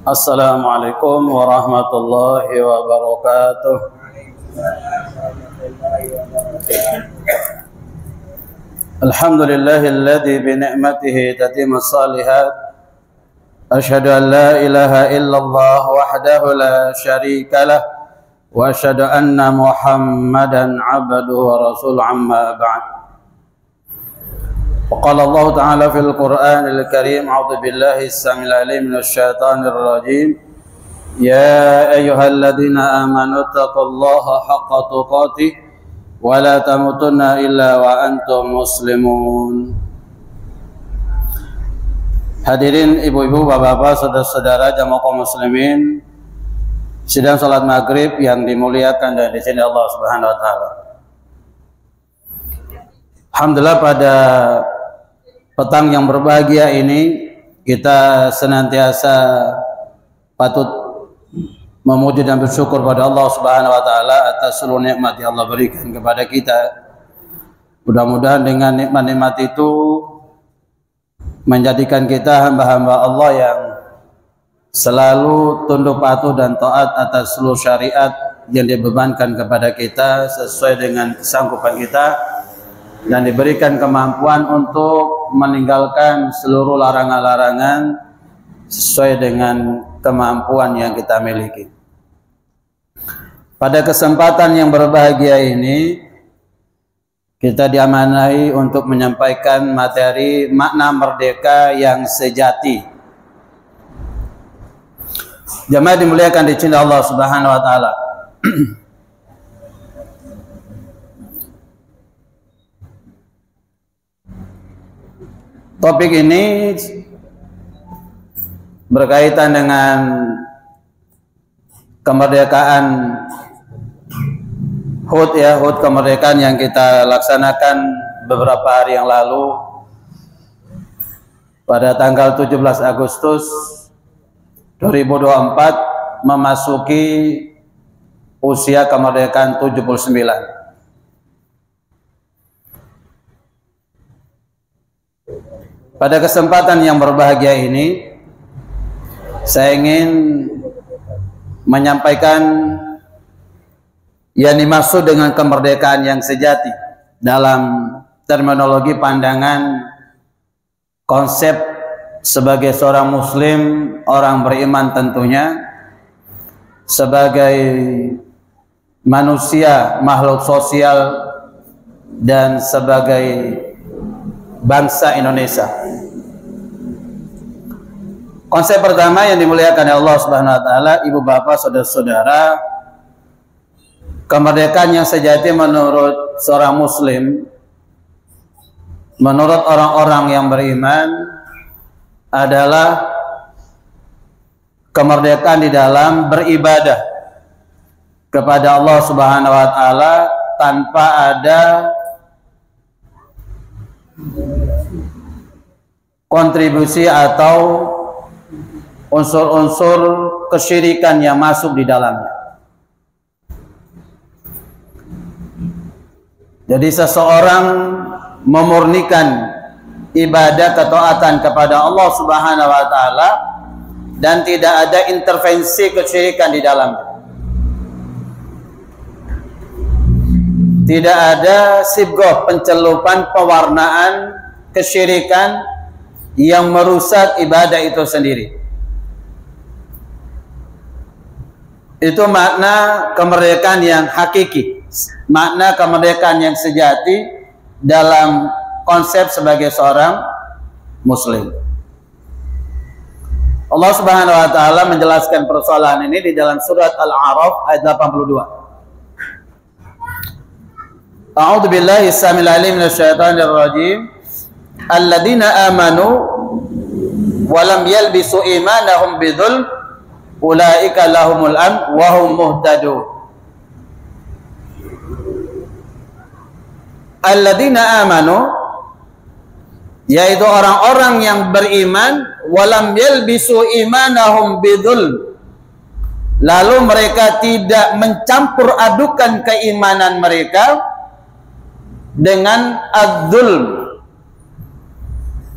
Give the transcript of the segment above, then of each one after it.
Assalamualaikum warahmatullahi wabarakatuh. Alhamdulillahilladzi bi ni'matihi tatimmus shalihat. Asyhadu an la ilaha illallah wahdahu la syarika lah wa asyhadu anna Muhammadan 'abduhu wa rasuluhu amma ba'd. وقال الله تعالى في القرآن الكريم أعوذ بالله السميع العليم من الشيطان الرجيم يا أيها الذين آمنوا اتقوا الله حق تقاته ولا تموتن إلا وأنتم مسلمون. Hadirin ibu-ibu, bapak-bapak, saudara-saudara jamaah kaum muslimin sidang salat maghrib yang dimuliakan dan dicintai Allah Subhanahu wa taala. Alhamdulillah, pada petang yang berbahagia ini kita senantiasa patut memuji dan bersyukur pada Allah Subhanahu wa taala atas seluruh nikmat yang Allah berikan kepada kita. Mudah-mudahan dengan nikmat-nikmat itu menjadikan kita hamba-hamba Allah yang selalu tunduk patuh dan taat atas seluruh syariat yang dibebankan kepada kita sesuai dengan kesanggupan kita, dan diberikan kemampuan untuk meninggalkan seluruh larangan-larangan sesuai dengan kemampuan yang kita miliki. Pada kesempatan yang berbahagia ini kita diamanai untuk menyampaikan materi makna merdeka yang sejati. Jamaah dimuliakan dicintai Allah Subhanahu wa taala. Topik ini berkaitan dengan kemerdekaan HUT kemerdekaan yang kita laksanakan beberapa hari yang lalu pada tanggal 17 Agustus 2024 memasuki usia kemerdekaan 79. Pada kesempatan yang berbahagia ini, saya ingin menyampaikan yang dimaksud dengan kemerdekaan yang sejati dalam terminologi pandangan konsep sebagai seorang muslim, orang beriman tentunya, sebagai manusia, makhluk sosial, dan sebagai bangsa Indonesia. Konsep pertama yang dimuliakan oleh Allah Subhanahu wa taala, ibu bapak, saudara-saudara, kemerdekaan yang sejati menurut seorang muslim, menurut orang-orang yang beriman, adalah kemerdekaan di dalam beribadah kepada Allah Subhanahu wa taala tanpa ada kontribusi atau unsur-unsur kesyirikan yang masuk di dalamnya. Jadi seseorang memurnikan ibadah ketaatan kepada Allah Subhanahu wa taala dan tidak ada intervensi kesyirikan di dalamnya. Tidak ada sibgoh, pencelupan, pewarnaan kesyirikan yang merusak ibadah itu sendiri. Itu makna kemerdekaan yang hakiki, makna kemerdekaan yang sejati dalam konsep sebagai seorang muslim. Allah Subhanahu wa taala menjelaskan persoalan ini di dalam surat Al-A'raf ayat 82. A'udzu billahi samil alim minasyaitonir rajim. Alladzina amanu wa lam yalbisu imanahum bidzulm ulaika lahumul amn wa hum muhtadun. Alladzina amanu, yaitu orang-orang yang beriman, walam yalbisu imanahum bidzulm, lalu mereka tidak mencampur adukan keimanan mereka dengan adzulm.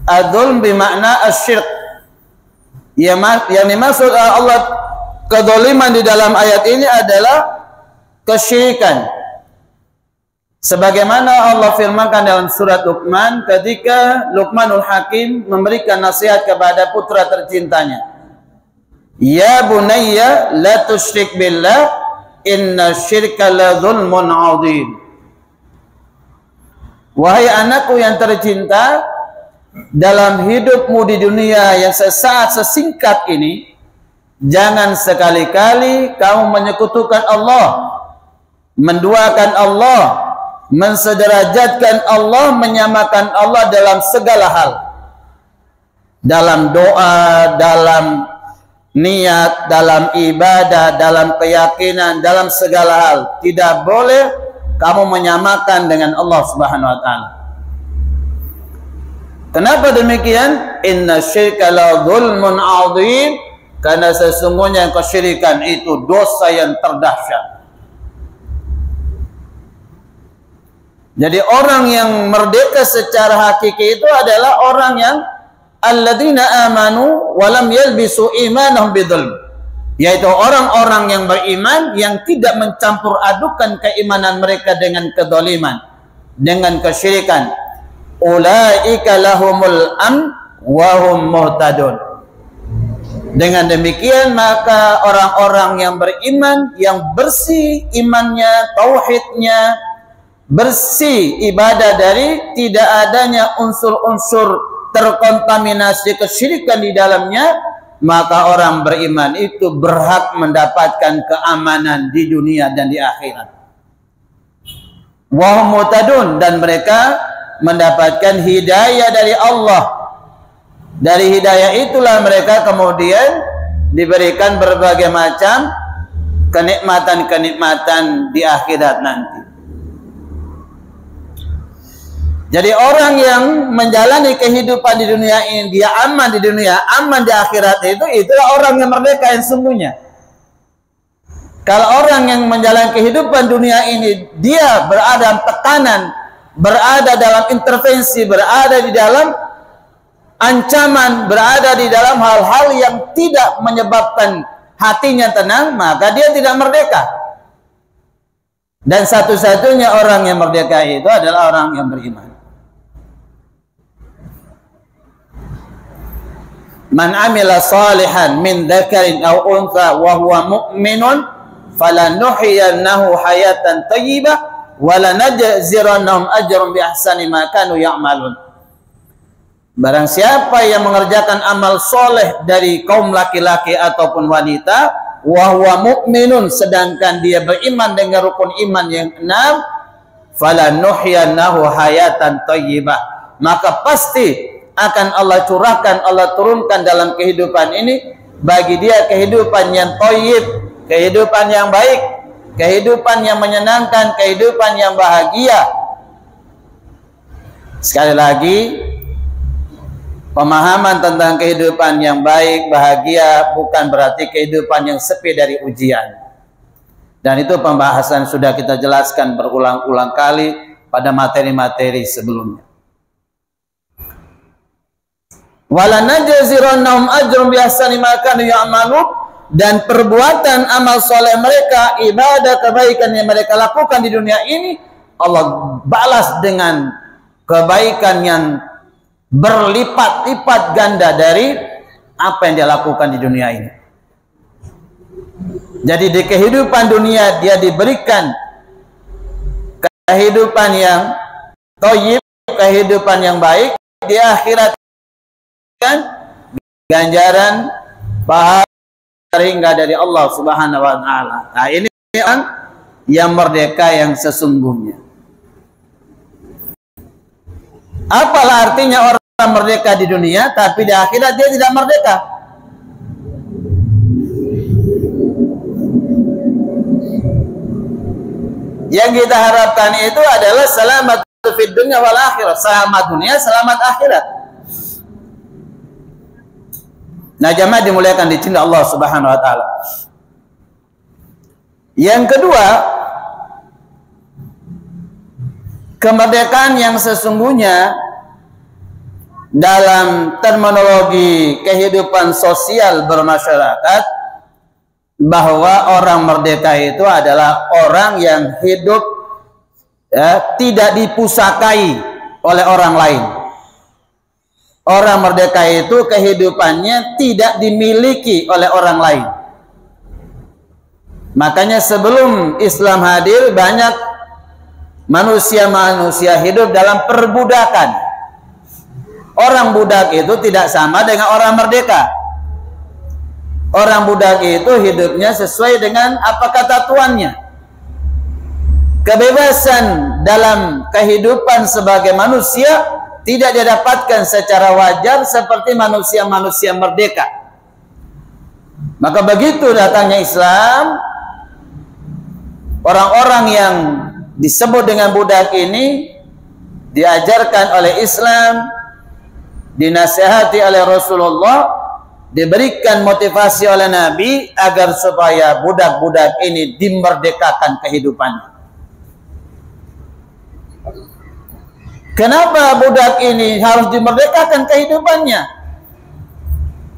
Adzulm bermakna asyirk. Yang dimaksud Allah kedzaliman di dalam ayat ini adalah kesyirikan. Sebagaimana Allah firmankan dalam surat Luqman ketika Luqmanul Hakim memberikan nasihat kepada putra tercintanya. Ya bunayya la tusyrik billah inna syirka la zulmun adzim. Wahai anakku yang tercinta, dalam hidupmu di dunia yang sesaat sesingkat ini, jangan sekali-kali kamu menyekutukan Allah, menduakan Allah, mensederajatkan Allah, menyamakan Allah dalam segala hal. Dalam doa, dalam niat, dalam ibadah, dalam keyakinan, dalam segala hal. Tidak boleh kamu menyamakan dengan Allah Subhanahu wa taala. Kenapa demikian? Inna syirka la zulmun adzim, karena sesungguhnya kesyirikan itu dosa yang terdahsyat. Jadi orang yang merdeka secara hakiki itu adalah orang yang alladzina amanu wa lam yalbisu imanahum bidzulm, yaitu orang-orang yang beriman yang tidak mencampur adukan keimanan mereka dengan kedzaliman, dengan kesyirikan. Ulaika lahumul amn wa hum muhtadun. Dengan demikian maka orang-orang yang beriman, yang bersih imannya, tauhidnya, bersih ibadah dari tidak adanya unsur-unsur terkontaminasi kesyirikan di dalamnya, maka orang beriman itu berhak mendapatkan keamanan di dunia dan di akhirat. Wa hum muhtadun, dan mereka mendapatkan hidayah dari Allah. Dari hidayah itulah mereka kemudian diberikan berbagai macam kenikmatan-kenikmatan di akhirat nanti. Jadi orang yang menjalani kehidupan di dunia ini, dia aman di dunia, aman di akhirat, itulah orang yang merdeka yang sungguhnya. Kalau orang yang menjalani kehidupan dunia ini, dia berada dalam tekanan, berada dalam intervensi, berada di dalam ancaman, berada di dalam hal-hal yang tidak menyebabkan hatinya tenang, maka dia tidak merdeka. Dan satu-satunya orang yang merdeka itu adalah orang yang beriman. Man amila salihan min dzakarin aw untha wa huwa mu'minun falanuhyiyannahu hayatan thayyibah wala najzirannahum ajran bi ahsani ma kanu ya'malun. Barang siapa yang mengerjakan amal soleh dari kaum laki-laki ataupun wanita, wa huwa mu'minun, sedangkan dia beriman dengan rukun iman yang 6, falanuhyiyannahu hayatan thayyibah, maka pasti akan Allah curahkan, Allah turunkan dalam kehidupan ini bagi dia kehidupan yang thayyib, kehidupan yang baik, kehidupan yang menyenangkan, kehidupan yang bahagia. Sekali lagi, pemahaman tentang kehidupan yang baik, bahagia bukan berarti kehidupan yang sepi dari ujian. Dan itu pembahasan sudah kita jelaskan berulang-ulang kali pada materi-materi sebelumnya. Wala najzirannahum ajran bi ahsani ma kanu ya'malun, dan perbuatan amal soleh mereka, ibadah kebaikan yang mereka lakukan di dunia ini, Allah balas dengan kebaikan yang berlipat-lipat ganda dari apa yang dia lakukan di dunia ini. Jadi di kehidupan dunia dia diberikan kehidupan yang thayyib, kehidupan yang baik. Di akhirat kan ganjaran pahala hingga dari Allah Subhanahu wa taala. Nah, ini orang yang merdeka yang sesungguhnya. Apalah artinya orang merdeka di dunia tapi di akhirat dia tidak merdeka? Yang kita harapkan itu adalah selamat fid dunya wal akhirah, selamat dunia, selamat akhirat. Nah, jamaah dimuliakan, dicintai Allah Subhanahu wa taala. Yang kedua, kemerdekaan yang sesungguhnya dalam terminologi kehidupan sosial bermasyarakat, bahwa orang merdeka itu adalah orang yang hidup tidak dipusakai oleh orang lain. Orang merdeka itu kehidupannya tidak dimiliki oleh orang lain. Makanya sebelum Islam hadir, banyak manusia-manusia hidup dalam perbudakan. Orang budak itu tidak sama dengan orang merdeka. Orang budak itu hidupnya sesuai dengan apa kata tuannya. Kebebasan dalam kehidupan sebagai manusia tidak didapatkan secara wajar seperti manusia-manusia merdeka. Maka begitu datangnya Islam, orang-orang yang disebut dengan budak ini diajarkan oleh Islam, dinasihati oleh Rasulullah, diberikan motivasi oleh Nabi agar supaya budak-budak ini dimerdekakan kehidupannya. Kenapa budak ini harus dimerdekakan kehidupannya?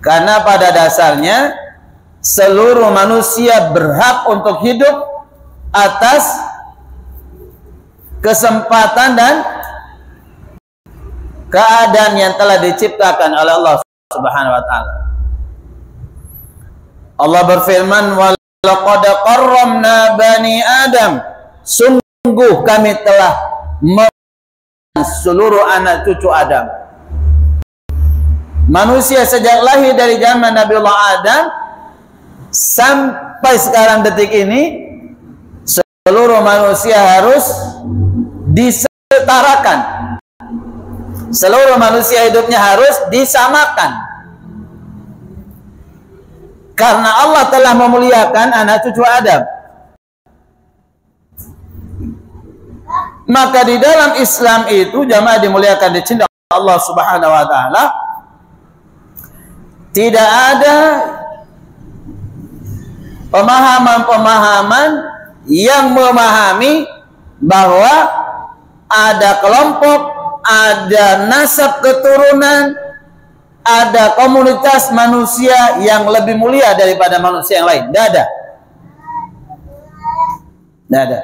Karena pada dasarnya seluruh manusia berhak untuk hidup atas kesempatan dan keadaan yang telah diciptakan oleh Allah Subhanahu wa taala. Allah berfirman, "Wa laqad karramna bani Adam." Sungguh kami telah seluruh anak cucu Adam. Manusia sejak lahir dari zaman Nabi Allah Adam sampai sekarang detik ini, seluruh manusia harus disetarakan. Seluruh manusia hidupnya harus disamakan. Karena Allah telah memuliakan anak cucu Adam. Maka di dalam Islam itu jamaah dimuliakan, dicintai Allah Subhanahu wa taala, tidak ada pemahaman-pemahaman yang memahami bahwa ada kelompok, ada nasab keturunan, ada komunitas manusia yang lebih mulia daripada manusia yang lain. Tidak ada. Tidak ada.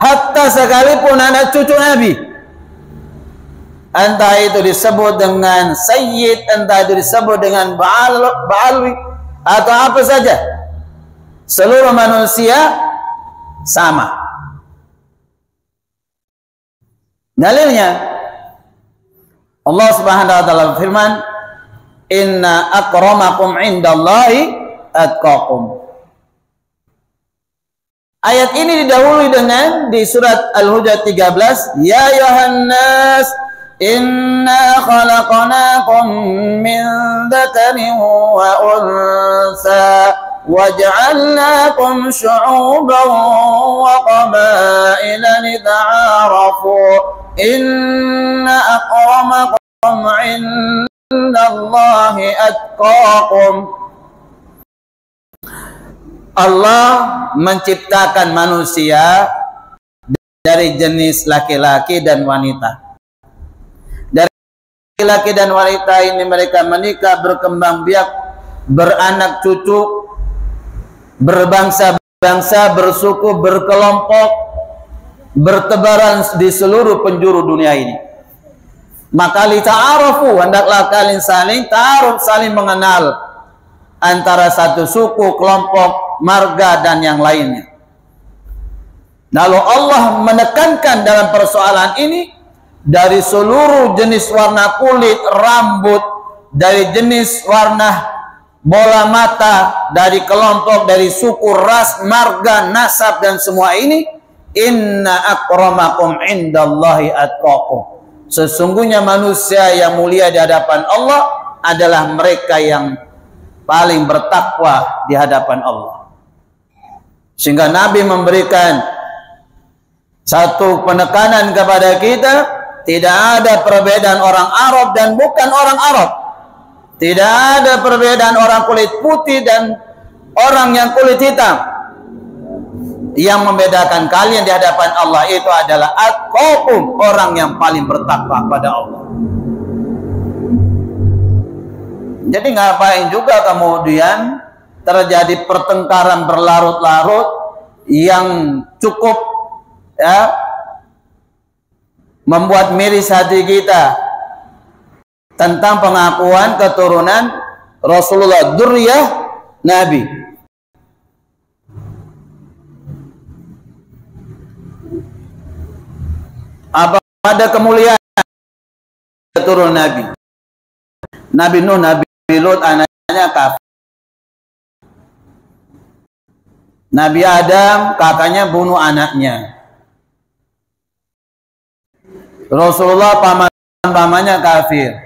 Hatta sekalipun anak cucu Nabi, entah itu disebut dengan Sayyid, entah itu disebut dengan Ba'alwi, atau apa saja, seluruh manusia sama. Dalilnya Allah Subhanahu wa taala berfirman, "Inna akramakum indallahi atqakum." Ayat ini didahului dengan di surat Al-Hujurat 13, "Ya ayuhan nas, inna khalaqnakum min dzakarin wa unsa waj'alnakum syu'uban wa qabaila lita'arafu inna akramakum 'indallahi atqakum." Allah menciptakan manusia dari jenis laki-laki dan wanita. Dari laki-laki dan wanita ini mereka menikah, berkembang biak, beranak cucu, berbangsa-bangsa, bersuku, berkelompok, bertebaran di seluruh penjuru dunia ini. Maka li ta'arafu, hendaklah kalian saling ta'aruf, saling mengenal antara satu suku, kelompok, marga dan yang lainnya. Lalu Allah menekankan dalam persoalan ini, dari seluruh jenis warna kulit, rambut, dari jenis warna bola mata, dari kelompok, dari suku, ras, marga, nasab dan semua ini, inna akramakum indallahi atqakum. Sesungguhnya manusia yang mulia di hadapan Allah adalah mereka yang paling bertakwa di hadapan Allah. Sehingga Nabi memberikan satu penekanan kepada kita, tidak ada perbedaan orang Arab dan bukan orang Arab. Tidak ada perbedaan orang kulit putih dan orang yang kulit hitam. Yang membedakan kalian di hadapan Allah itu adalah atqakum, orang yang paling bertakwa pada Allah. Jadi ngapain juga kemudian terjadi pertengkaran berlarut-larut yang cukup ya membuat miris hati kita tentang pengakuan keturunan Rasulullah, dzurriyyah Nabi. Apa ada kemuliaan keturunan Nabi? Nabi Nuh, Nabi Lut anaknya kafir. Nabi Adam kakaknya bunuh anaknya. Rasulullah pamannya kafir.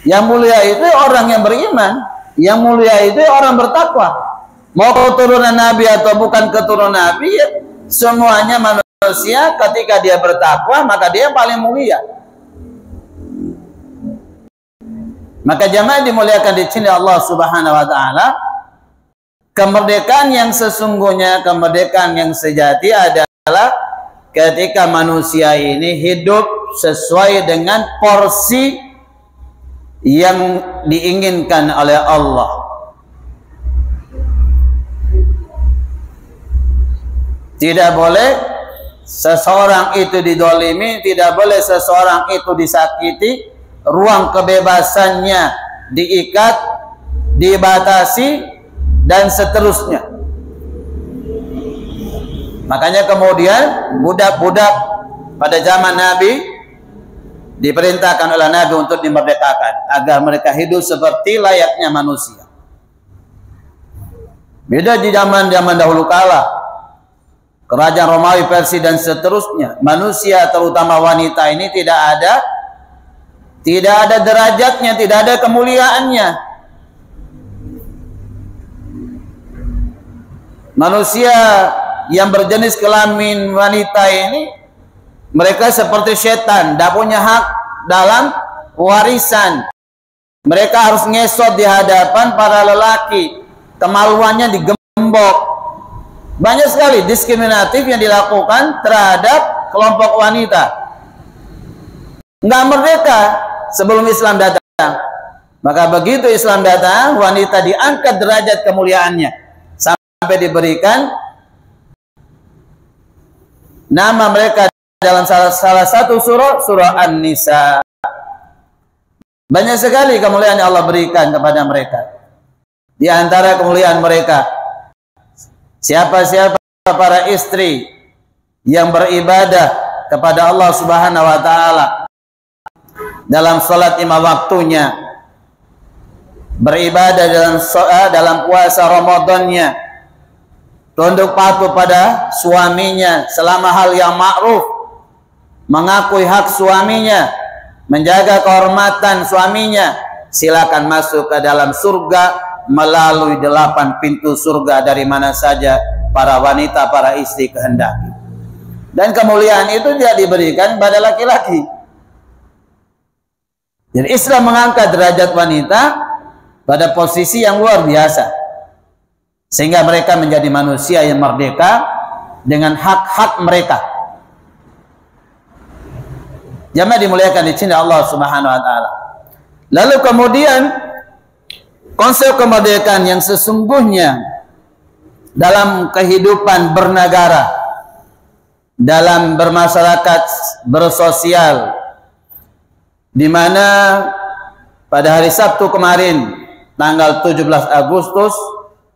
Yang mulia itu orang yang beriman, yang mulia itu orang bertakwa. Mau keturunan Nabi atau bukan keturunan Nabi, ya, semuanya manusia ketika dia bertakwa maka dia paling mulia. Maka jamaah dimuliakan di sini Allah Subhanahu wa taala, kemerdekaan yang sesungguhnya, kemerdekaan yang sejati adalah ketika manusia ini hidup sesuai dengan porsi yang diinginkan oleh Allah. Tidak boleh seseorang itu didolimi, tidak boleh seseorang itu disakiti, ruang kebebasannya diikat, dibatasi, dan seterusnya. Makanya kemudian budak-budak pada zaman Nabi diperintahkan oleh Nabi untuk dimerdekakan agar mereka hidup seperti layaknya manusia. Beda di zaman dahulu kala, kerajaan Romawi, Persia dan seterusnya, manusia terutama wanita ini tidak ada derajatnya, tidak ada kemuliaannya. Manusia yang berjenis kelamin wanita ini, mereka seperti setan, tidak punya hak dalam warisan. Mereka harus ngesot di hadapan para lelaki, kemaluannya digembok. Banyak sekali diskriminatif yang dilakukan terhadap kelompok wanita. Nggak merdeka sebelum Islam datang. Maka begitu Islam datang, wanita diangkat derajat kemuliaannya sampai diberikan nama mereka dalam salah satu surah An-Nisa. Banyak sekali kemuliaan yang Allah berikan kepada mereka. Di antara kemuliaan mereka, siapa-siapa para istri yang beribadah kepada Allah Subhanahu wa taala dalam salat 5 waktunya, beribadah dalam puasa Ramadannya, tunduk patuh pada suaminya selama hal yang ma'ruf, mengakui hak suaminya, menjaga kehormatan suaminya, silakan masuk ke dalam surga melalui 8 pintu surga dari mana saja para wanita, para istri kehendaki. Dan kemuliaan itu tidak diberikan pada laki-laki. Jadi Islam mengangkat derajat wanita pada posisi yang luar biasa, sehingga mereka menjadi manusia yang merdeka dengan hak-hak mereka. Jamaah dimuliakan di sini Allah Subhanahu wa taala. Lalu kemudian konsep kemerdekaan yang sesungguhnya dalam kehidupan bernegara, dalam bermasyarakat, bersosial, di mana pada hari Sabtu kemarin tanggal 17 Agustus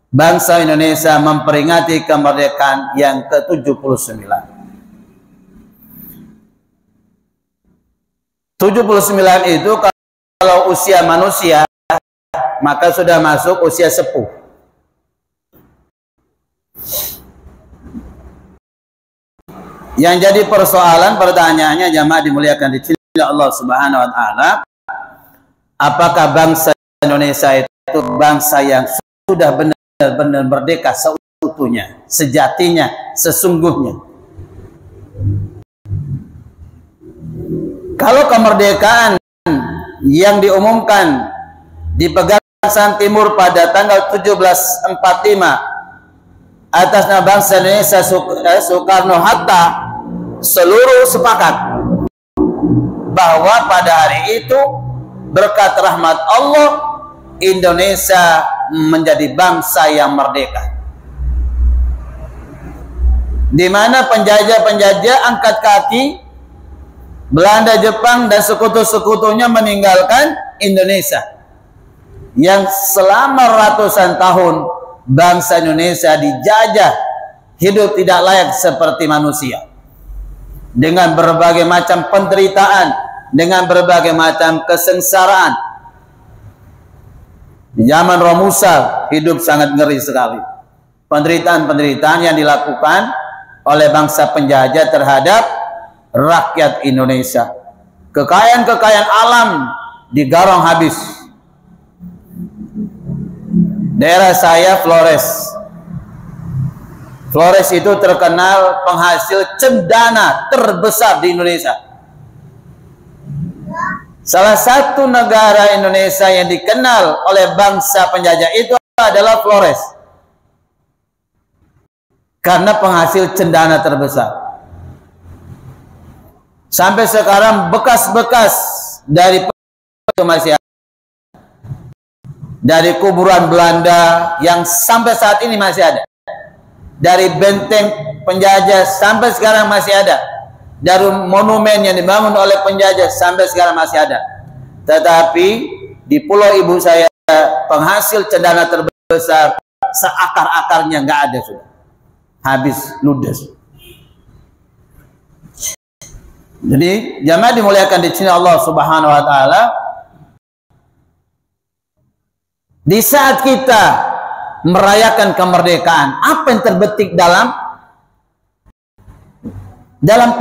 bangsa Indonesia memperingati kemerdekaan yang ke-79. 79 itu kalau usia manusia maka sudah masuk usia sepuh. Yang jadi persoalan, pertanyaannya jamaah dimuliakan di sini Allah Subhanahu wa taala, apakah bangsa Indonesia itu bangsa yang sudah benar-benar merdeka seutuhnya, sejatinya, sesungguhnya? Kalau kemerdekaan yang diumumkan di Pegasan Timur pada tanggal 1745 atas nama bangsa Indonesia Soekarno-Hatta, seluruh sepakat bahwa pada hari itu berkat rahmat Allah Indonesia menjadi bangsa yang merdeka, di mana penjajah-penjajah angkat kaki, Belanda, Jepang dan sekutu-sekutunya meninggalkan Indonesia yang selama ratusan tahun bangsa Indonesia dijajah, hidup tidak layak seperti manusia, dengan berbagai macam penderitaan, dengan berbagai macam kesengsaraan. Di zaman Romusa hidup sangat ngeri sekali. Penderitaan-penderitaan yang dilakukan oleh bangsa penjajah terhadap rakyat Indonesia. Kekayaan-kekayaan alam digarong habis. Daerah saya Flores. Flores itu terkenal penghasil cendana terbesar di Indonesia. Salah satu negara Indonesia yang dikenal oleh bangsa penjajah itu adalah Flores, karena penghasil cendana terbesar. Sampai sekarang bekas-bekas dari masih ada, dari kuburan Belanda yang sampai saat ini masih ada, dari benteng penjajah sampai sekarang masih ada, dari monumen yang dibangun oleh penjajah sampai sekarang masih ada. Tetapi di pulau ibu saya penghasil cendana terbesar seakar-akarnya nggak ada, sudah habis, ludes. Jadi jamaah dimuliakan di sini Allah Subhanahu wa taala, di saat kita merayakan kemerdekaan, apa yang terbetik dalam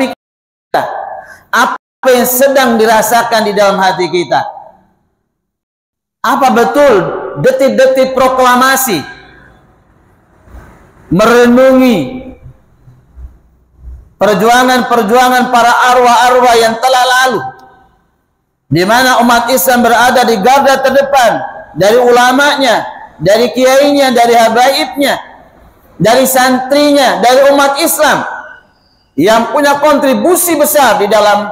pikiran kita? Apa yang sedang dirasakan di dalam hati kita? Apa betul detik-detik proklamasi merenungi perjuangan-perjuangan para arwah-arwah yang telah lalu, di mana umat Islam berada di garda terdepan, dari ulamanya, dari kiainya, dari habaibnya, dari santrinya, dari umat Islam yang punya kontribusi besar di dalam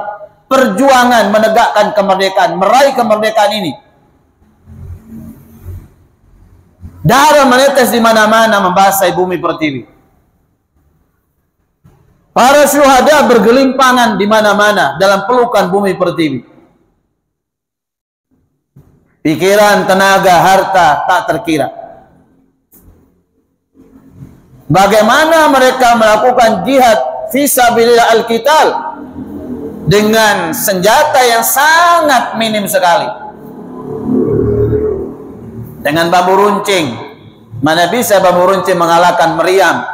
perjuangan menegakkan kemerdekaan, meraih kemerdekaan ini. Darah menetes di mana-mana membasahi bumi pertiwi. Para syuhada bergelimpangan di mana-mana dalam pelukan bumi pertiwi. Pikiran, tenaga, harta tak terkira. Bagaimana mereka melakukan jihad fisabilillah al-qital dengan senjata yang sangat minim sekali, dengan bambu runcing. Mana bisa bambu runcing mengalahkan meriam?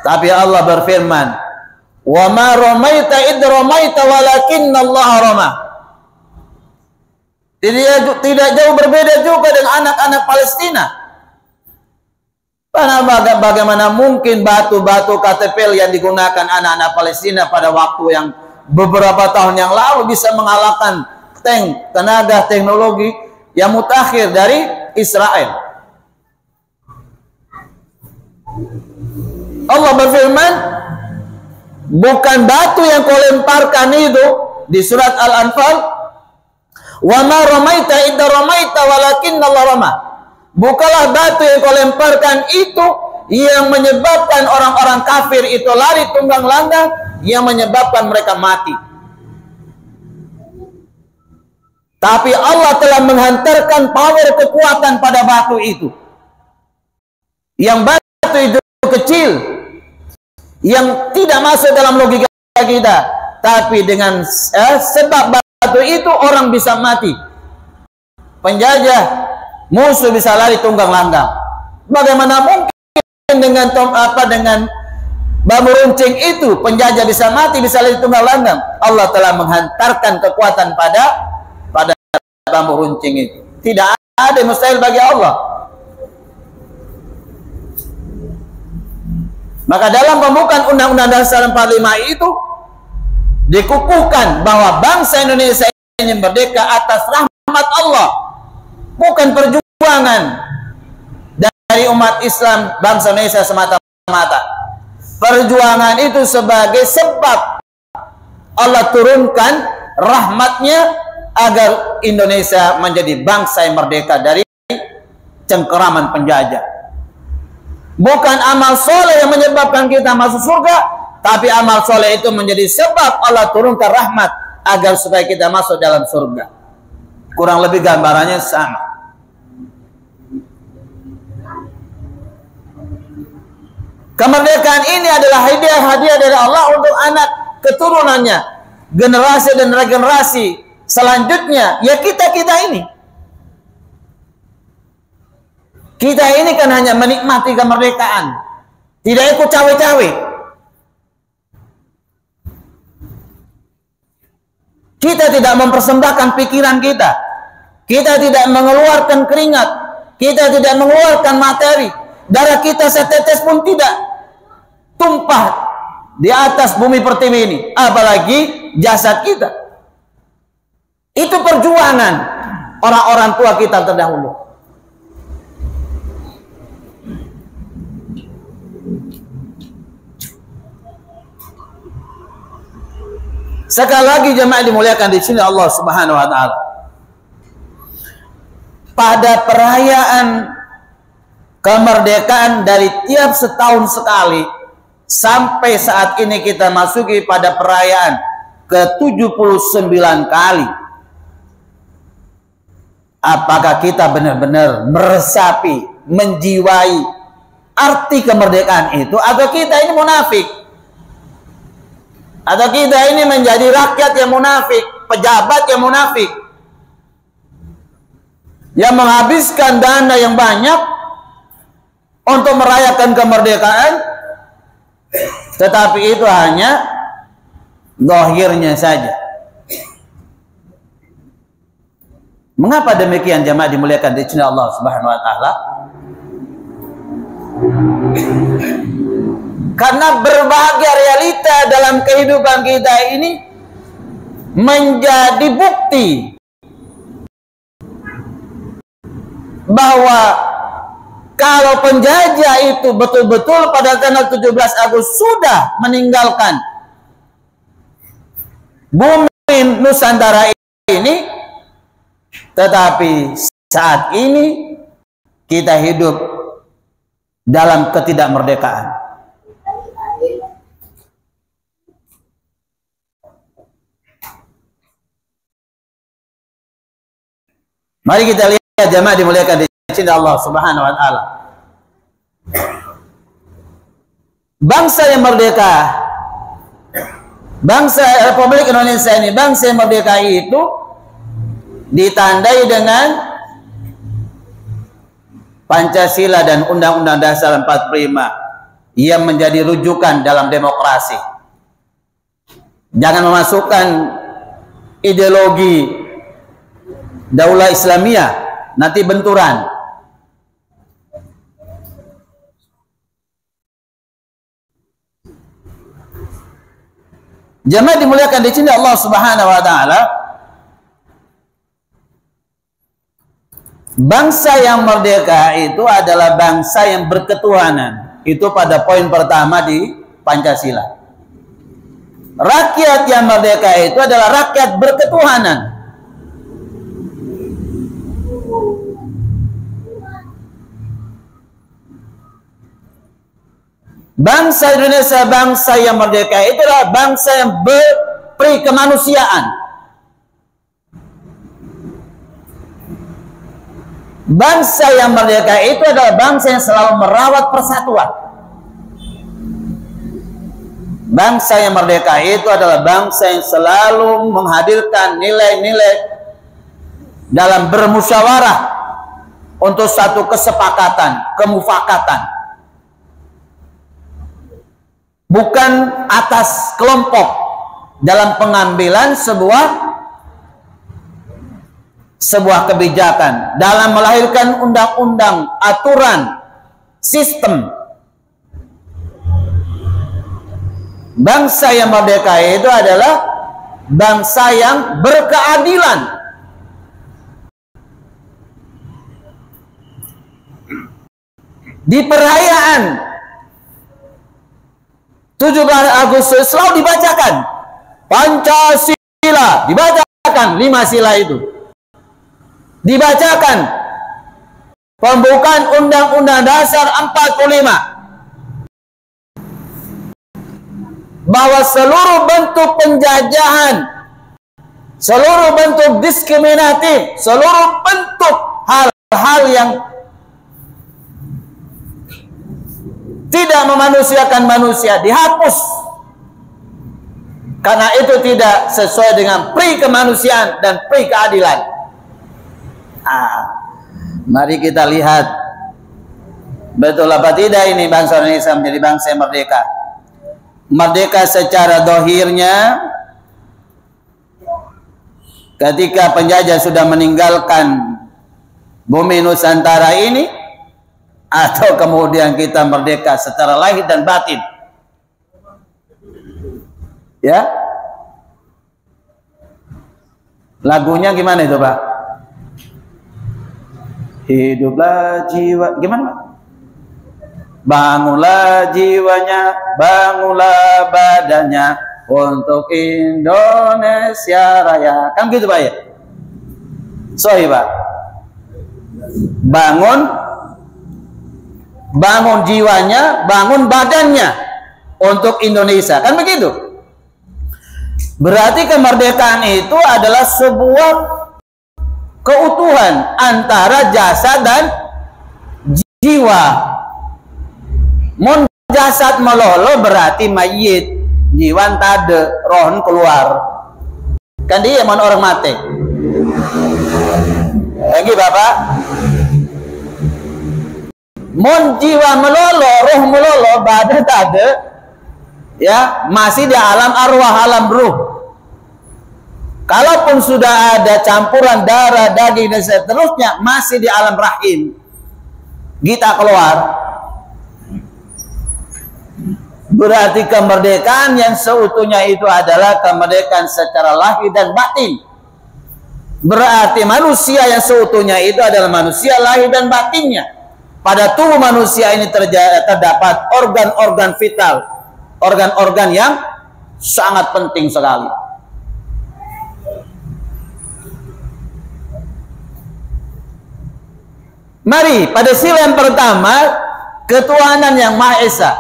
Tapi Allah berfirman, "Wa ma ramaita id ramaita walakinnallaha rama." Tidak jauh berbeda juga dengan anak-anak Palestina. Bagaimana mungkin batu-batu katapel yang digunakan anak-anak Palestina pada waktu yang beberapa tahun yang lalu bisa mengalahkan tank, tenaga teknologi yang mutakhir dari Israel. Allah berfirman, bukan batu yang kau lemparkan itu, di surat Al-Anfal, "Wa ma ramaita idza ramaita walakinnallaha rama." Bukalah batu yang kau lemparkan itu yang menyebabkan orang-orang kafir itu lari tunggang langgang, yang menyebabkan mereka mati. Tapi Allah telah menghantarkan power kekuatan pada batu itu. Yang batu itu kecil, yang tidak masuk dalam logika kita, tapi dengan sebab batu itu orang bisa mati. Penjajah, musuh bisa lari tunggang langgang. Bagaimana mungkin dengan bambu runcing itu penjajah bisa mati, bisa lari tunggang langgang? Allah telah menghantarkan kekuatan pada bambu runcing itu. Tidak ada yang mustahil bagi Allah. . Maka dalam pembukaan Undang-Undang Dasar 45 itu dikukuhkan bahwa bangsa Indonesia ini merdeka atas rahmat Allah, bukan perjuangan dari umat Islam bangsa Indonesia semata-mata. Perjuangan itu sebagai sebab Allah turunkan rahmatnya agar Indonesia menjadi bangsa yang merdeka dari cengkeraman penjajah. Bukan amal soleh yang menyebabkan kita masuk surga, tapi amal soleh itu menjadi sebab Allah turunkan rahmat agar supaya kita masuk dalam surga. Kurang lebih gambarannya sama. Kemerdekaan ini adalah hadiah dari Allah untuk anak keturunannya, generasi dan regenerasi selanjutnya, ya kita ini. Kita ini kan hanya menikmati kemerdekaan, tidak ikut cawe-cawe. Kita tidak mempersembahkan pikiran kita, kita tidak mengeluarkan keringat, kita tidak mengeluarkan materi, darah kita setetes pun tidak tumpah di atas bumi pertiwi ini, apalagi jasad kita. Itu perjuangan orang-orang tua kita terdahulu. Sekali lagi jemaah dimuliakan di sini Allah Subhanahu wa taala. Pada perayaan kemerdekaan dari tiap setahun sekali sampai saat ini kita masuki pada perayaan ke-79 kali. Apakah kita benar-benar meresapi, menjiwai arti kemerdekaan itu, atau kita ini munafik? Atau kita ini menjadi rakyat yang munafik, pejabat yang munafik, yang menghabiskan dana yang banyak untuk merayakan kemerdekaan, tetapi itu hanya zahirnya saja. Mengapa demikian jemaah dimuliakan di sini Allah Subhanahu wa taala? Karena berbagai realita dalam kehidupan kita ini menjadi bukti bahwa kalau penjajah itu betul-betul pada tanggal 17 Agustus sudah meninggalkan bumi Nusantara ini, tetapi saat ini kita hidup dalam ketidakmerdekaan. Mari kita lihat jemaah dimuliakan di sini Allah Subhanahu wa taala. Bangsa yang merdeka, bangsa Republik Indonesia ini, bangsa yang merdeka itu ditandai dengan Pancasila dan Undang-Undang Dasar 45 yang menjadi rujukan dalam demokrasi. Jangan memasukkan ideologi Daulah Islamiyah, nanti benturan. Jemaah dimuliakan di sini Allah Subhanahu wa taala. Bangsa yang merdeka itu adalah bangsa yang berketuhanan. Itu pada poin pertama di Pancasila. Rakyat yang merdeka itu adalah rakyat berketuhanan. Bangsa Indonesia, bangsa yang merdeka itu adalah bangsa yang berperi kemanusiaan. Bangsa yang merdeka itu adalah bangsa yang selalu merawat persatuan. Bangsa yang merdeka itu adalah bangsa yang selalu menghadirkan nilai-nilai dalam bermusyawarah untuk satu kesepakatan, kemufakatan. Bukan atas kelompok dalam pengambilan sebuah kebijakan, dalam melahirkan undang-undang, aturan, sistem. Bangsa yang merdeka itu adalah bangsa yang berkeadilan. Di perayaan 17 Agustus selalu dibacakan Pancasila, dibacakan 5 sila itu, dibacakan pembukaan Undang-Undang Dasar 45, bahwa seluruh bentuk penjajahan, seluruh bentuk diskriminatif, seluruh bentuk hal-hal yang tidak memanusiakan manusia dihapus, karena itu tidak sesuai dengan pri kemanusiaan dan pri keadilan. Mari kita lihat betul apa tidak ini bangsa Indonesia menjadi bangsa yang merdeka. Merdeka secara dohirnya ketika penjajah sudah meninggalkan bumi Nusantara ini, atau kemudian kita merdeka secara lahir dan batin. Ya, lagunya gimana itu Pak? Hiduplah jiwa, gimana Pak? Bangunlah jiwanya, bangunlah badannya untuk Indonesia Raya. Kan gitu Pak ya? Sorry Pak. Bangun jiwanya, bangun badannya untuk Indonesia. Kan begitu? Berarti kemerdekaan itu adalah sebuah keutuhan antara jasad dan jiwa. Mun jasad melolo berarti mayit, jiwa tade, rohon keluar. Kan dia mon orang mati. Lagi Bapak. Mon jiwa melolo, roh melolo, badan tade, ya masih di alam arwah, alam ruh. Kalaupun sudah ada campuran darah, daging dan seterusnya, masih di alam rahim. Kita keluar. Berarti kemerdekaan yang seutuhnya itu adalah kemerdekaan secara lahir dan batin. Berarti manusia yang seutuhnya itu adalah manusia lahir dan batinnya. Pada tubuh manusia ini terdapat organ-organ vital, organ-organ yang sangat penting sekali. Mari pada sila yang pertama, ketuhanan yang Maha Esa,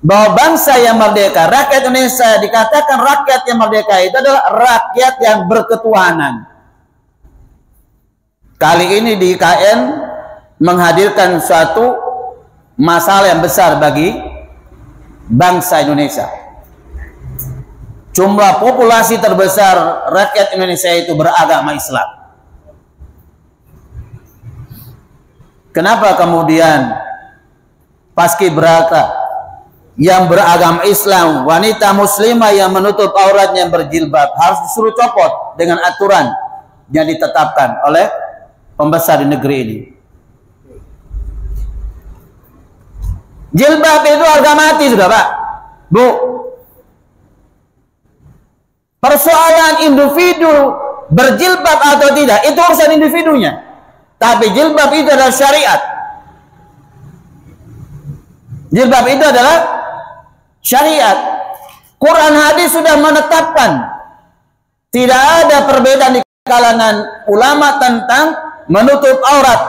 bahwa bangsa yang merdeka, rakyat Indonesia dikatakan rakyat yang merdeka itu adalah rakyat yang berketuhanan. Kali ini di IKN menghadirkan suatu masalah yang besar bagi bangsa Indonesia. Jumlah populasi terbesar rakyat Indonesia itu beragama Islam. Kenapa kemudian paskibraka yang beragama Islam, wanita muslimah yang menutup auratnya berjilbab harus disuruh copot dengan aturan yang ditetapkan oleh pembesar di negeri ini? Jilbab itu harga mati sudah Pak, Bu. Persoalan individu berjilbab atau tidak itu urusan individunya, tapi jilbab itu adalah syariat. Jilbab itu adalah syariat. Quran hadis sudah menetapkan tidak ada perbedaan di kalangan ulama tentang menutup aurat,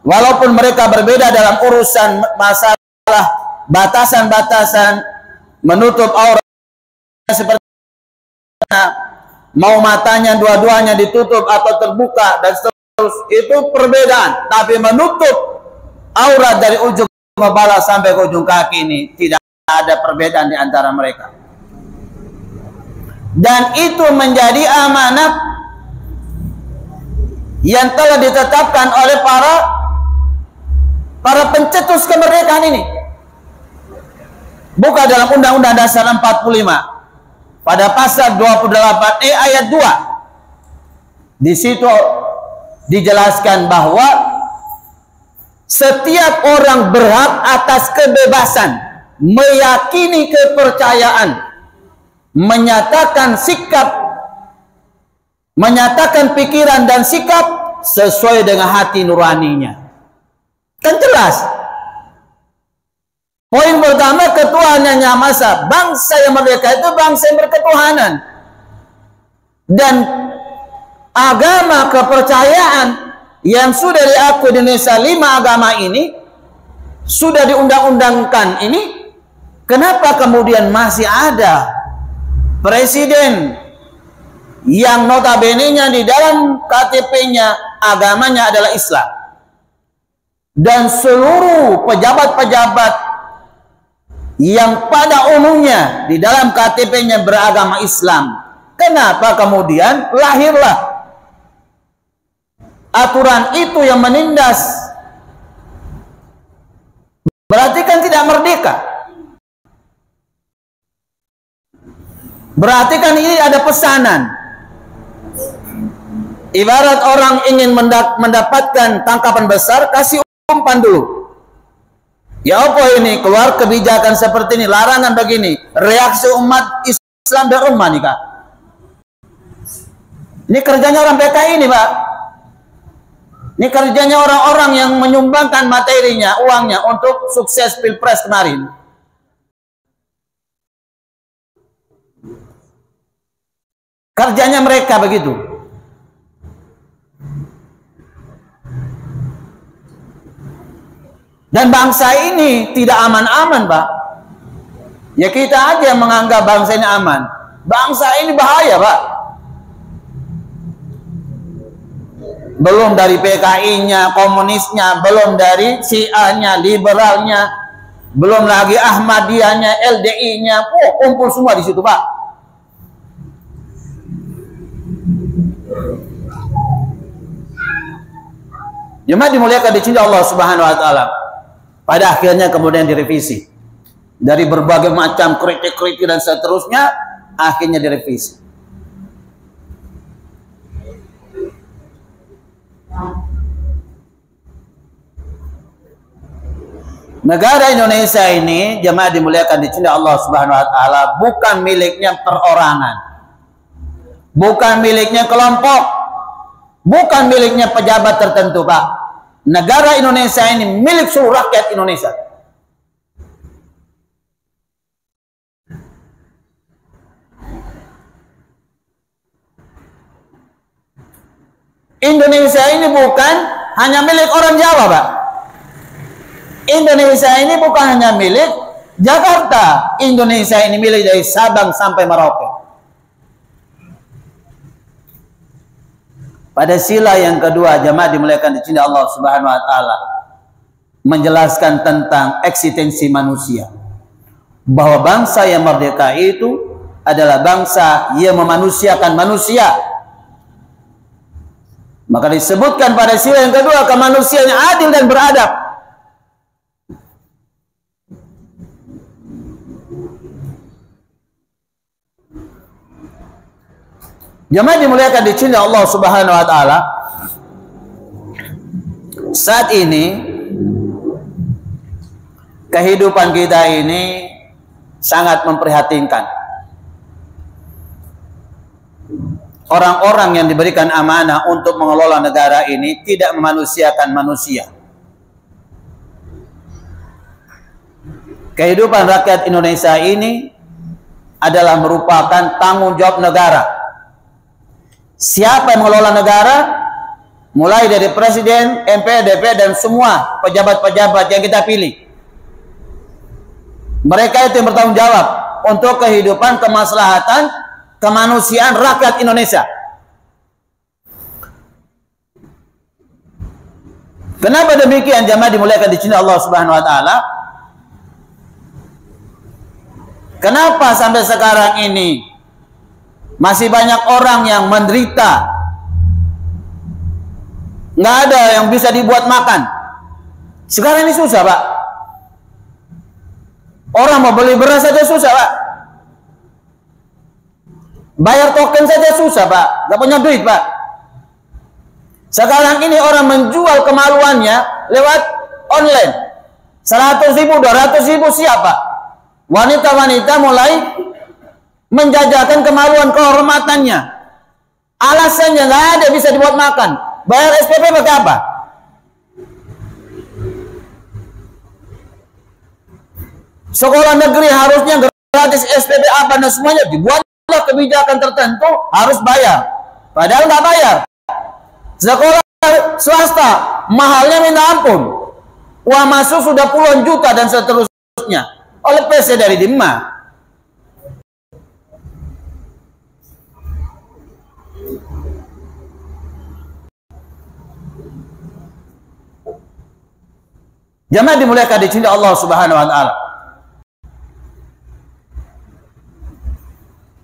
walaupun mereka berbeda dalam urusan masalah batasan-batasan menutup aurat, seperti mau matanya dua-duanya ditutup atau terbuka dan seterusnya, itu perbedaan. Tapi menutup aurat dari ujung kepala sampai ke ujung kaki ini tidak ada perbedaan di antara mereka, dan itu menjadi amanat yang telah ditetapkan oleh para pencetus kemerdekaan ini. Buka dalam Undang-Undang Dasar 45 pada pasal 28E ayat 2. Di situ dijelaskan bahwa setiap orang berhak atas kebebasan meyakini kepercayaan menyatakan sikap, menyatakan pikiran dan sikap sesuai dengan hati nuraninya. Kan jelas. Poin pertama, ketuhanannya masa. Bangsa yang merdeka itu bangsa yang berketuhanan. Dan agama kepercayaan yang sudah diakui di Indonesia, 5 agama ini sudah diundang-undangkan ini, kenapa kemudian masih ada presiden yang notabene-nya di dalam KTP-nya agamanya adalah Islam, dan seluruh pejabat-pejabat yang pada umumnya di dalam KTP-nya beragama Islam? Kenapa kemudian lahirlah aturan itu yang menindas? Berarti kan tidak merdeka. Berarti kan ini ada pesanan. Ibarat orang ingin mendapatkan tangkapan besar, kasih umpan dulu. Ya apa ini? Keluar kebijakan seperti ini, larangan begini. Reaksi umat Islam dan umat nih, Kak. Ini kerjanya orang PKI ini, Pak. Ini kerjanya orang-orang yang menyumbangkan materinya, uangnya untuk sukses Pilpres kemarin. Kerjanya mereka begitu. Dan bangsa ini tidak aman-aman, Pak. Ya kita aja yang menganggap bangsa ini aman. Bangsa ini bahaya, Pak. Belum dari PKI-nya, komunisnya, belum dari Syiahnya, liberalnya, belum lagi Ahmadiyahnya, LDI-nya, kumpul semua di situ, Pak. Jemaah dimuliakan di sini Allah Subhanahu wa taala. Pada akhirnya kemudian direvisi. Dari berbagai macam kritik-kritik dan seterusnya, akhirnya direvisi. Negara Indonesia ini, jemaah dimuliakan di sini Allah Subhanahu wa taala, bukan miliknya perorangan. Bukan miliknya kelompok. Bukan miliknya pejabat tertentu, Pak. Negara Indonesia ini milik seluruh rakyat Indonesia. Indonesia ini bukan hanya milik orang Jawa, Pak. Indonesia ini bukan hanya milik Jakarta. Indonesia ini milik dari Sabang sampai Merauke. Pada sila yang kedua, jemaah dimuliakan di sini Allah Subhanahu wa taala menjelaskan tentang eksistensi manusia. Bahwa bangsa yang merdeka itu adalah bangsa yang memanusiakan manusia. Maka disebutkan pada sila yang kedua, kemanusiaan yang adil dan beradab. Jemaah dimuliakan di sini Allah Subhanahu wa taala. Saat ini kehidupan kita ini sangat memprihatinkan. Orang-orang yang diberikan amanah untuk mengelola negara ini tidak memanusiakan manusia. Kehidupan rakyat Indonesia ini adalah merupakan tanggung jawab negara. Siapa yang mengelola negara? Mulai dari presiden, MPR, DPR, dan semua pejabat-pejabat yang kita pilih. Mereka itu yang bertanggung jawab untuk kehidupan, kemaslahatan, kemanusiaan rakyat Indonesia. Kenapa demikian, jemaah dimuliakan di sini Allah Subhanahu wa taala? Kenapa sampai sekarang ini masih banyak orang yang menderita, nggak ada yang bisa dibuat makan? Sekarang ini susah, Pak. Orang mau beli beras saja susah, Pak. Bayar token saja susah, Pak. Nggak punya duit, Pak. Sekarang ini orang menjual kemaluannya lewat online. 100.000, 200.000 siapa? Wanita-wanita mulai menjajakan kemaluan kehormatannya. Alasannya nggak ada bisa dibuat makan. Bayar SPP pakai apa? Sekolah negeri harusnya gratis SPP apa dan semuanya dibuatlah kebijakan tertentu harus bayar. Padahal nggak bayar. Sekolah swasta mahalnya minta ampun. Uang masuk sudah puluhan juta dan seterusnya. Oleh PC dari Dima. Jamaah dimuliakan di sini Allah Subhanahu wa taala.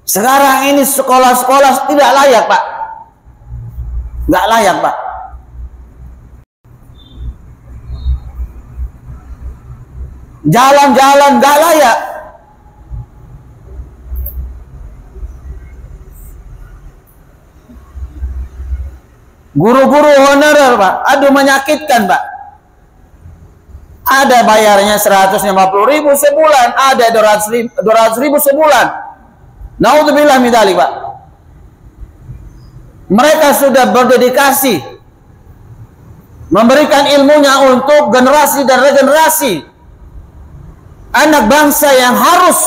Sekarang ini sekolah-sekolah tidak layak, Pak. Nggak layak, Pak. Jalan-jalan nggak layak. Guru-guru honorer, Pak. Aduh, menyakitkan, Pak. Ada bayarnya 150.000 sebulan, ada 200.000 sebulan. Naudzubillah min dzalik, Pak. Mereka sudah berdedikasi memberikan ilmunya untuk generasi dan regenerasi anak bangsa yang harus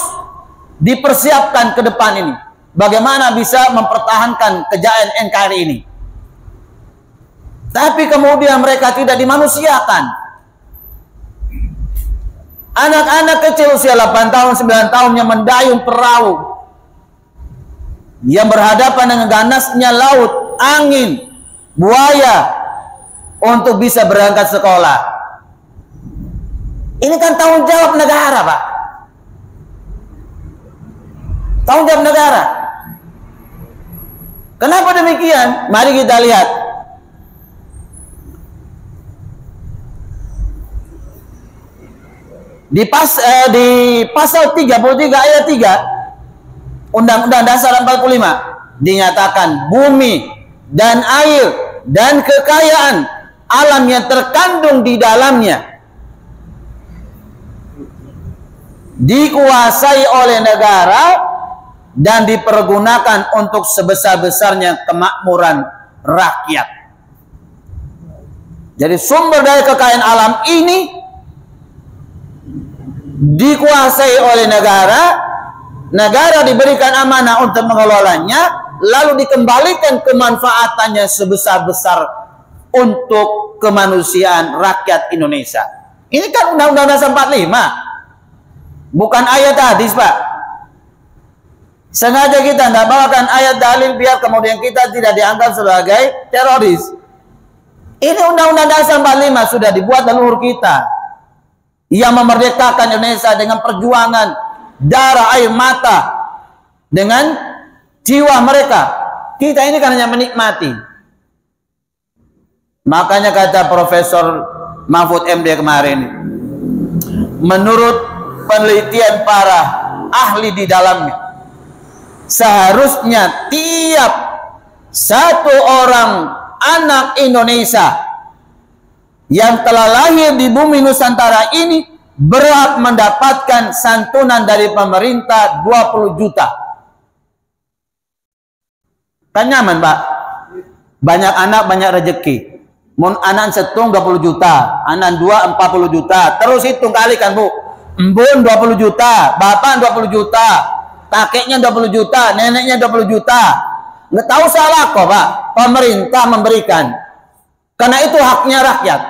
dipersiapkan ke depan ini. Bagaimana bisa mempertahankan kejayaan NKRI ini. Tapi kemudian mereka tidak dimanusiakan. Anak-anak kecil usia 8 tahun, 9 tahun yang mendayung perahu, yang berhadapan dengan ganasnya laut, angin, buaya, untuk bisa berangkat sekolah. Ini kan tanggung jawab negara, Pak. Tanggung jawab negara. Kenapa demikian? Mari kita lihat. Di pasal 33 ayat 3 Undang-Undang Dasar 45 dinyatakan bumi dan air dan kekayaan alam yang terkandung di dalamnya dikuasai oleh negara dan dipergunakan untuk sebesar-besarnya kemakmuran rakyat. Jadi sumber daya kekayaan alam ini dikuasai oleh negara, negara diberikan amanah untuk mengelolanya, lalu dikembalikan kemanfaatannya sebesar-besar untuk kemanusiaan rakyat Indonesia. Ini kan Undang-Undang Dasar 45, bukan ayat hadis, Pak. Sengaja kita nggak bawakan ayat dalil biar kemudian kita tidak dianggap sebagai teroris. Ini Undang-Undang Dasar 45 sudah dibuat leluhur kita yang memerdekakan Indonesia dengan perjuangan darah air mata, dengan jiwa mereka. Kita ini kan hanya menikmati. Makanya kata Profesor Mahfud MD kemarin, menurut penelitian para ahli di dalamnya, seharusnya tiap satu orang anak Indonesia yang telah lahir di bumi Nusantara ini berhak mendapatkan santunan dari pemerintah 20 juta. Kan nyaman, Pak. Banyak anak, banyak rezeki. Mun anak setung 20 juta, anak dua 40 juta. Terus hitung kalikan, Bu. Embun 20 juta, bapak 20 juta, kakeknya 20 juta, neneknya 20 juta. Nggak tahu salah kok, Pak. Pemerintah memberikan. Karena itu haknya rakyat.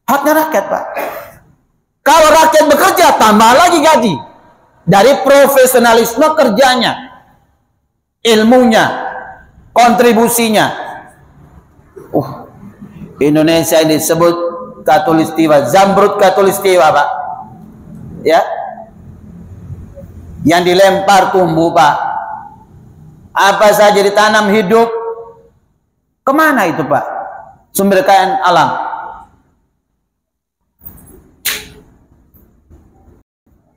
Haknya rakyat, Pak. Kalau rakyat bekerja, tambah lagi gaji. Dari profesionalisme kerjanya, ilmunya, kontribusinya. Indonesia ini disebut Katulistiwa, Zamrud Katulistiwa, Pak. Ya. Yang dilempar tumbuh, Pak. Apa saja ditanam hidup. Kemana itu, Pak? Sumber kekayaan alam.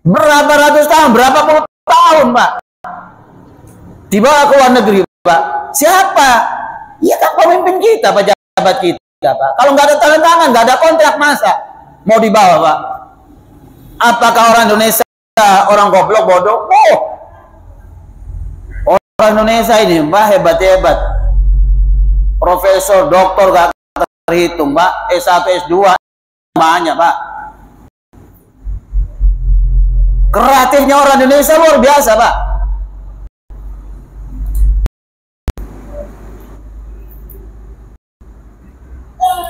Berapa ratus tahun, berapa puluh tahun, Pak, dibawa ke luar negeri, Pak. Siapa? Ya kan pemimpin kita, pejabat kita, Pak. Kalau nggak ada tangan, nggak ada kontrak, masa mau dibawa, Pak? Apakah orang Indonesia orang goblok, bodoh? Oh, orang Indonesia ini, Mbak, hebat-hebat. Profesor, doktor gak terhitung, Mbak. S1, S2 banyak, Pak. Kreatifnya orang Indonesia luar biasa, Pak.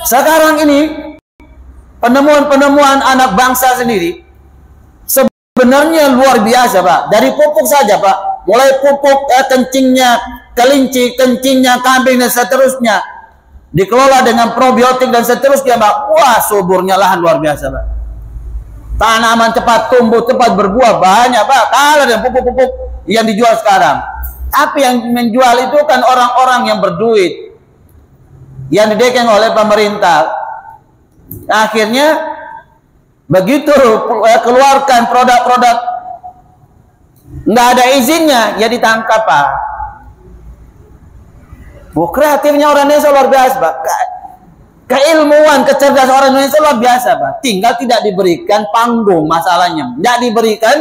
Sekarang ini penemuan-penemuan anak bangsa sendiri sebenarnya luar biasa, Pak. Dari pupuk saja, Pak. Mulai pupuk kencingnya kelinci, kencingnya kambing dan seterusnya dikelola dengan probiotik dan seterusnya, Pak. Wah, suburnya lahan luar biasa, Pak. Tanaman cepat tumbuh, cepat berbuah banyak, Pak. Kalah dengan pupuk-pupuk yang dijual sekarang. Tapi yang menjual itu kan orang-orang yang berduit, yang didekeng oleh pemerintah. Akhirnya begitu keluarkan produk-produk nggak ada izinnya, ya ditangkap, Pak. Kreatifnya orang Indonesia luar biasa, Pak. Keilmuan, kecerdasan orang Indonesia luar biasa, Pak. Tinggal tidak diberikan panggung masalahnya, tidak diberikan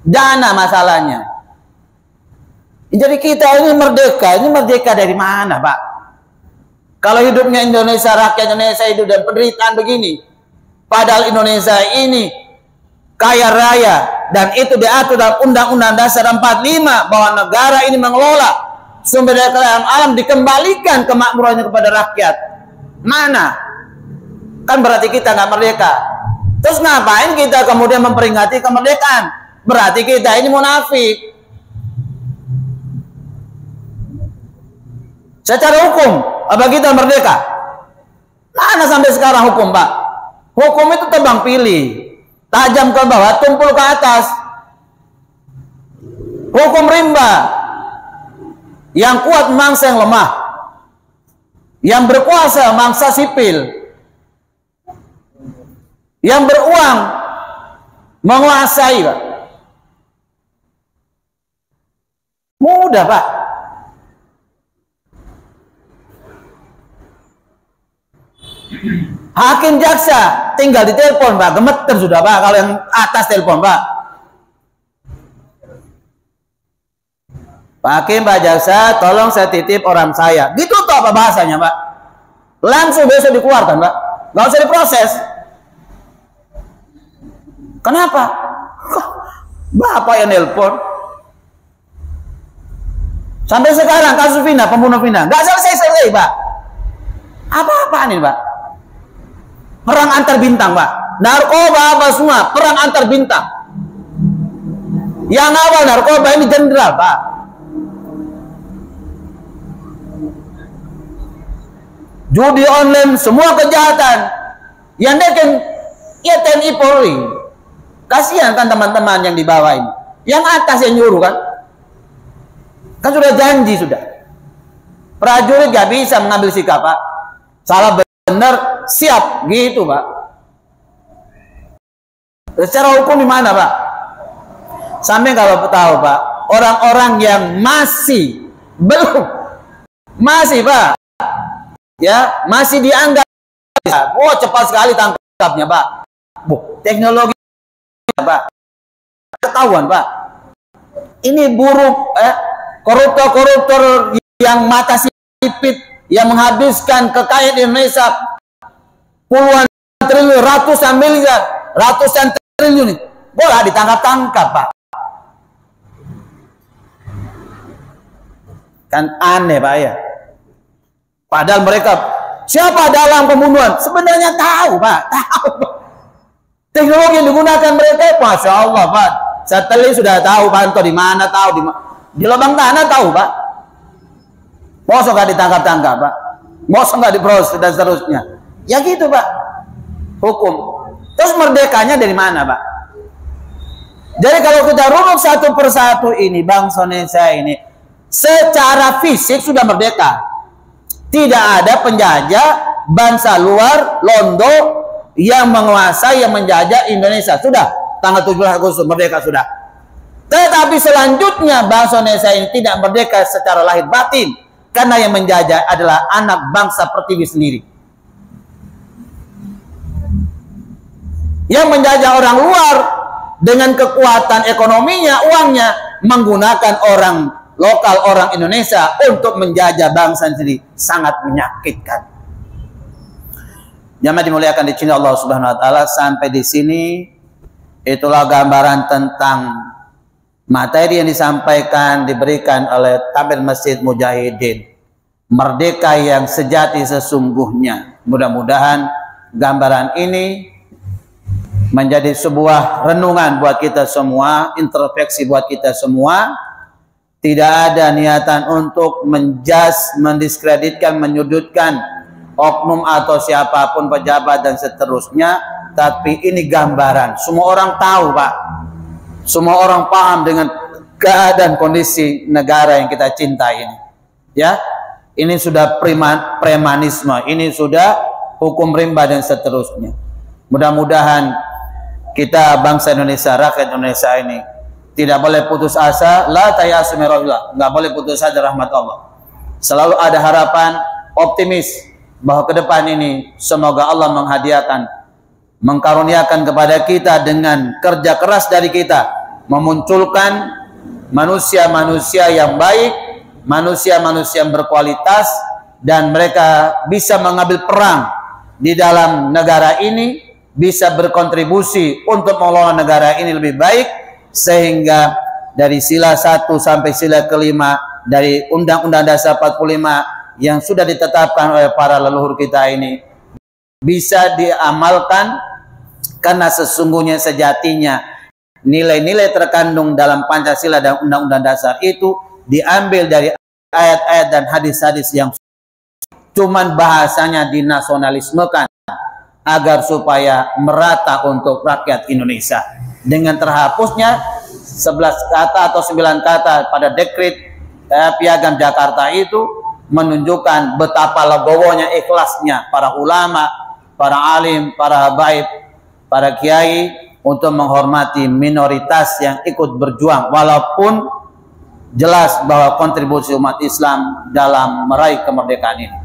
dana masalahnya. Jadi kita ini merdeka dari mana, Pak? Kalau hidupnya Indonesia, rakyat Indonesia hidup dan penderitaan begini, padahal Indonesia ini kaya raya dan itu diatur dalam Undang-Undang Dasar 45 bahwa negara ini mengelola sumber daya alam, dikembalikan kemakmurannya kepada rakyat. Mana? Kan berarti kita nggak merdeka. Terus ngapain kita kemudian memperingati kemerdekaan? Berarti kita ini munafik. Secara hukum, apa kita merdeka? Mana sampai sekarang hukum, Pak? Hukum itu tebang pilih, tajam ke bawah, tumpul ke atas. Hukum rimba, yang kuat mangsa yang lemah, yang berkuasa mangsa sipil, yang beruang menguasai, Pak. Mudah, Pak. Hakim jaksa tinggal ditelepon, Pak. Gemeter sudah, Pak, kalau yang atas telepon, Pak. Pak Hakim, Pak Jaksa, tolong saya titip orang saya. Gitu tuh apa bahasanya, Pak? Langsung besok dikeluarkan, Pak. Nggak usah diproses. Kenapa? Bapak yang nelpon. Sampai sekarang kasus Vina, pembunuh Vina, nggak selesai-selesai, Pak. Apa-apaan ini, Pak? Perang antar bintang, Pak. Narkoba apa semua, perang antar bintang. Yang awal narkoba ini jenderal, Pak. Judi online, semua kejahatan. Yang deken, ya TNI Polri. Kasihan kan teman-teman yang di bawah ini. Yang atas yang nyuruh kan. Kan sudah janji sudah. Prajurit gak bisa mengambil sikap, Pak. Salah benar, siap gitu, Pak. Secara hukum di mana, Pak? Sampai kalau tahu, Pak, orang-orang yang masih belum, masih, Pak, ya masih dianggap, oh cepat sekali tangkapnya, Pak. Teknologi, Pak, ketahuan, Pak. Ini buruk, koruptor-koruptor yang mata sipit, yang menghabiskan kekayaan Indonesia puluhan triliun, ratusan miliar, ratusan triliun, boleh ditangkap-tangkap, Pak. Kan aneh, Pak, ya. Padahal mereka siapa dalam pembunuhan sebenarnya tahu, Pak, tahu. Teknologi yang digunakan mereka, Masya Allah, Pak. Satelit sudah tahu, pantau di mana, tahu di lubang tanah tahu, Pak. Masa nggak ditangkap-tangkap, Pak? Masa nggak diproses dan seterusnya? Ya gitu, Pak. Hukum. Terus merdekanya dari mana, Pak? Jadi kalau kita runut satu persatu ini, bangsa Indonesia ini secara fisik sudah merdeka. Tidak ada penjajah bangsa luar, Londo, yang menguasai, yang menjajah Indonesia. Sudah, tanggal 17 Agustus merdeka sudah. Tetapi selanjutnya bangsa Indonesia ini tidak merdeka secara lahir batin. Karena yang menjajah adalah anak bangsa pertiwi sendiri. Yang menjajah orang luar dengan kekuatan ekonominya, uangnya, menggunakan orang lokal orang Indonesia untuk menjajah bangsa sendiri sangat menyakitkan. Jamaah dimuliakan di sini Allah Subhanahu wa taala, sampai di sini itulah gambaran tentang materi yang disampaikan diberikan oleh Tabir Masjid Mujahidin. Merdeka yang sejati sesungguhnya. Mudah-mudahan gambaran ini menjadi sebuah renungan buat kita semua, introspeksi buat kita semua. Tidak ada niatan untuk menjas, mendiskreditkan, menyudutkan oknum atau siapapun, pejabat dan seterusnya. Tapi ini gambaran. Semua orang tahu, Pak. Semua orang paham dengan keadaan kondisi negara yang kita cintai ini. Ya, ini sudah premanisme, ini sudah hukum rimba dan seterusnya. Mudah-mudahan kita bangsa Indonesia, rakyat Indonesia ini tidak boleh putus asa. La tayasu min rahmatillah, nggak boleh putus asa dari rahmat Allah. Selalu ada harapan, optimis bahwa ke depan ini semoga Allah menghadiahkan, mengkaruniakan kepada kita dengan kerja keras dari kita, memunculkan manusia-manusia yang baik, manusia-manusia yang berkualitas, dan mereka bisa mengambil peran di dalam negara ini, bisa berkontribusi untuk mengelola negara ini lebih baik, sehingga dari sila 1 sampai sila kelima dari Undang-Undang Dasar 45 yang sudah ditetapkan oleh para leluhur kita ini bisa diamalkan, karena sesungguhnya sejatinya nilai-nilai terkandung dalam Pancasila dan Undang-Undang Dasar itu diambil dari ayat-ayat dan hadis-hadis yang cuman bahasanya dinasionalismekan agar supaya merata untuk rakyat Indonesia. Dengan terhapusnya 11 kata atau 9 kata pada dekret Piagam Jakarta itu menunjukkan betapa legowonya, ikhlasnya para ulama, para alim, para habaib, para kiai untuk menghormati minoritas yang ikut berjuang, walaupun jelas bahwa kontribusi umat Islam dalam meraih kemerdekaan ini.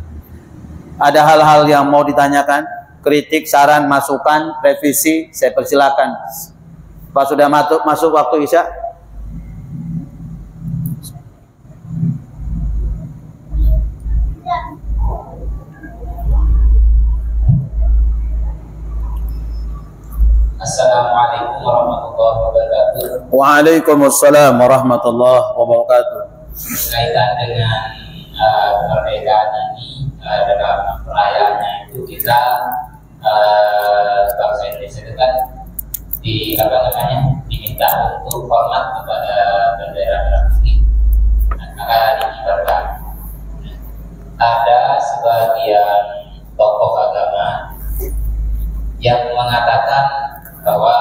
Ada hal-hal yang mau ditanyakan, kritik, saran, masukan, revisi, saya persilakan. Pak, sudah masuk waktu Isya? Assalamualaikum warahmatullahi wabarakatuh. Waalaikumsalam warahmatullahi wabarakatuh. Berkaitan dengan kemerdekaan ini, dalam perayaannya itu kita bangsa Indonesia itu kan diminta untuk hormat kepada bendera merah putih, maka dikibarkan. Ada sebagian tokoh agama yang mengatakan bahwa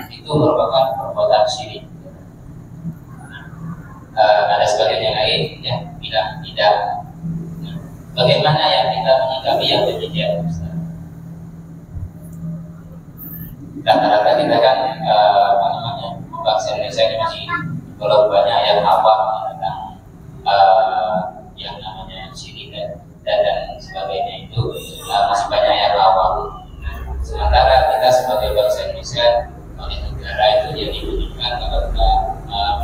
itu merupakan perbuatan syirik. Ada sebagian yang lain yang bilang tidak. Bagaimana yang kita menyikapi yang demikian, Ustaz? Rata-rata kita kan bangsa Indonesia ini masih kalau banyak yang hafal tentang yang namanya syirik dan sebagainya, itu masih banyak yang awam. Sementara kita sebagai bangsa Indonesia oleh negara itu yang diberikan kepada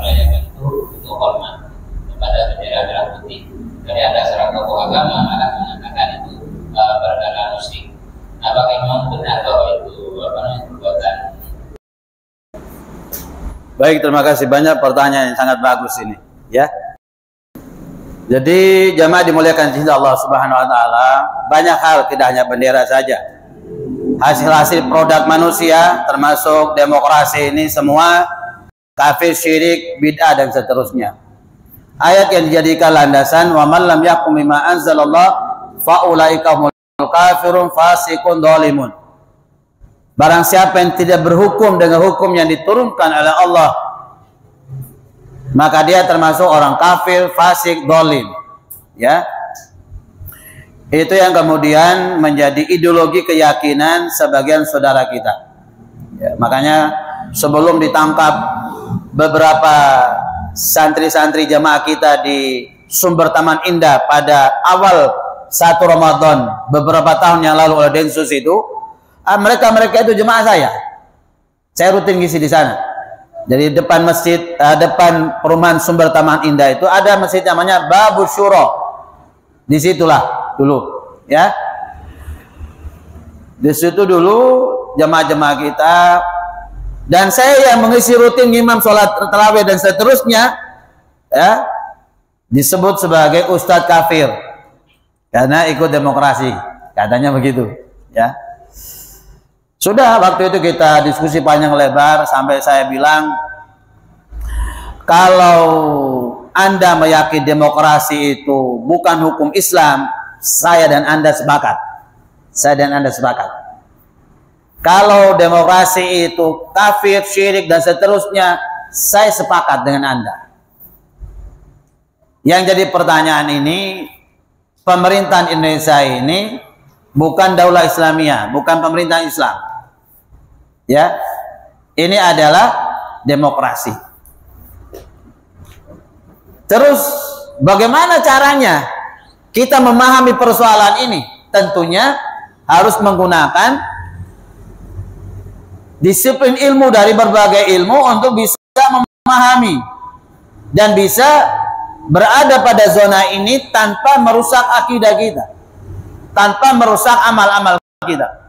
merayakan itu untuk hormat kepada bendera merah putih. Dari ada seorang tokoh agama malah mengatakan itu perkara musyrik. Apakah memang benar bahwa itu perbuatan? Baik, terima kasih banyak, pertanyaan yang sangat bagus ini, ya. Jadi jamaah dimuliakan di sini Allah Subhanahu wa taala, banyak hal, tidak hanya bendera saja. Hasil-hasil produk manusia termasuk demokrasi ini semua kafir, syirik, bid'ah dan seterusnya. Ayat yang dijadikan landasan, wa man lam yahkum bima anzalallah fa ulaika humul kafirun fasiqun dzalimun. Barang siapa yang tidak berhukum dengan hukum yang diturunkan oleh Allah, maka dia termasuk orang kafir, fasik, zalim. Ya. Itu yang kemudian menjadi ideologi keyakinan sebagian saudara kita. Ya, makanya sebelum ditangkap beberapa santri-santri jamaah kita di Sumber Taman Indah pada awal 1 Ramadan beberapa tahun yang lalu oleh Densus itu, mereka itu jemaah saya rutin ngisi di sana. Jadi depan masjid, depan perumahan Sumber Taman Indah itu ada masjid namanya Babus Syuro. Disitulah dulu, ya. Di situ dulu jemaah-jemaah kita, dan saya yang mengisi rutin imam sholat tarawih dan seterusnya, ya, disebut sebagai ustadz kafir karena ikut demokrasi, katanya begitu, ya. Sudah waktu itu kita diskusi panjang lebar sampai saya bilang, kalau Anda meyakini demokrasi itu bukan hukum Islam, saya dan Anda sepakat. Saya dan Anda sepakat. Kalau demokrasi itu kafir, syirik dan seterusnya, saya sepakat dengan Anda. Yang jadi pertanyaan ini, pemerintahan Indonesia ini bukan daulah Islamiyah, bukan pemerintahan Islam. Ya, ini adalah demokrasi. Terus bagaimana caranya kita memahami persoalan ini? Tentunya harus menggunakan disiplin ilmu dari berbagai ilmu untuk bisa memahami dan bisa berada pada zona ini tanpa merusak akidah kita, tanpa merusak amal-amal kita.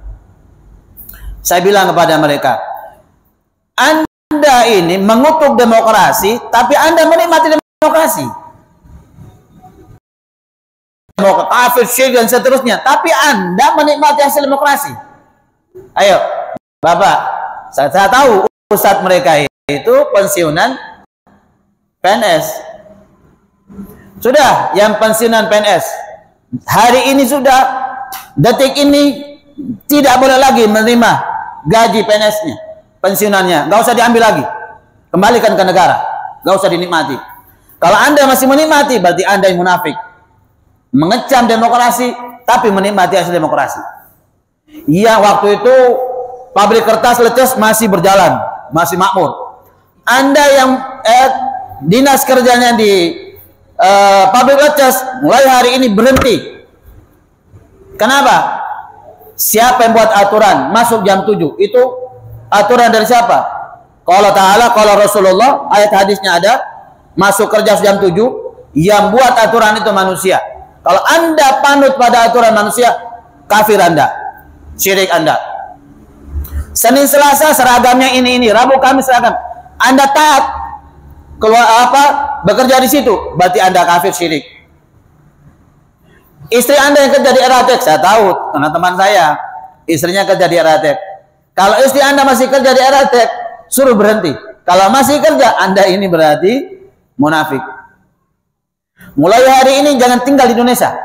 Saya bilang kepada mereka, Anda ini mengutuk demokrasi, tapi Anda menikmati demokrasi. Kafir, syirik dan seterusnya, tapi Anda menikmati hasil demokrasi. Ayo, Bapak, saya tahu pusat mereka itu pensiunan PNS. Sudah, yang pensiunan PNS hari ini sudah, detik ini tidak boleh lagi menerima gaji PNS-nya, pensiunannya, nggak usah diambil lagi, kembalikan ke negara, nggak usah dinikmati. Kalau Anda masih menikmati, berarti Anda yang munafik, mengecam demokrasi tapi menikmati hasil demokrasi. Iya, waktu itu pabrik kertas Leces masih berjalan, masih makmur. Anda yang dinas kerjanya di pabrik Leces mulai hari ini berhenti. Kenapa? Siapa yang buat aturan masuk jam 7? Itu aturan dari siapa? Kalau Ta'ala, kalau Rasulullah, ayat hadisnya ada, masuk kerja jam 7, yang buat aturan itu manusia. Kalau Anda panut pada aturan manusia, kafir Anda, syirik Anda. Senin Selasa seragamnya ini, Rabu Kamis seragam. Anda taat keluar bekerja di situ, berarti Anda kafir, syirik. Istri Anda yang kerja di Eratek, saya tahu karena teman saya, istrinya kerja di Eratek. Kalau istri Anda masih kerja di Eratek, suruh berhenti. Kalau masih kerja, Anda ini berarti munafik. Mulai hari ini jangan tinggal di Indonesia.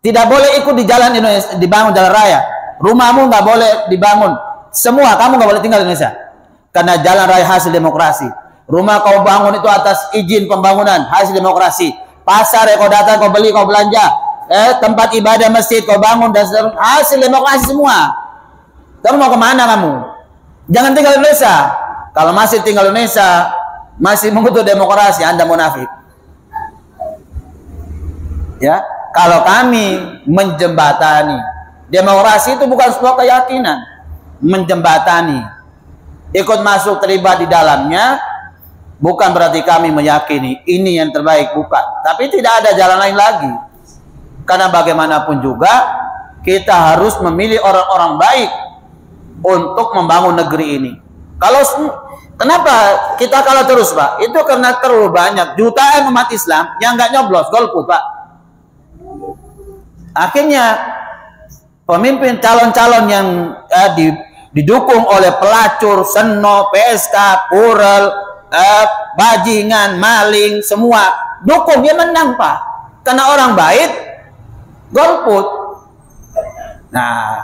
Tidak boleh ikut di jalan Indonesia, dibangun jalan raya. Rumahmu nggak boleh dibangun. Semua kamu nggak boleh tinggal di Indonesia. Karena jalan raya hasil demokrasi. Rumah kau bangun itu atas izin pembangunan, hasil demokrasi. Pasar kau datang, kau beli, kau belanja. Tempat ibadah masjid kau bangun dan hasil demokrasi semua. Kamu mau kemana kamu? Jangan tinggal di Indonesia. Kalau masih tinggal di Indonesia, masih mengutuk demokrasi, Anda munafik. Ya, kalau kami menjembatani demokrasi itu bukan sebuah keyakinan, menjembatani, ikut masuk terlibat di dalamnya, bukan berarti kami meyakini ini yang terbaik, bukan. Tapi tidak ada jalan lain lagi. Karena bagaimanapun juga kita harus memilih orang-orang baik untuk membangun negeri ini. Kenapa kita kalah terus, Pak? Itu karena terlalu banyak jutaan umat Islam yang nggak nyoblos, golput, Pak. Akhirnya pemimpin calon-calon yang didukung oleh pelacur, seno, PSK, purel, bajingan, maling, semua dukung, dia menang, Pak. Karena orang baik golput. Nah,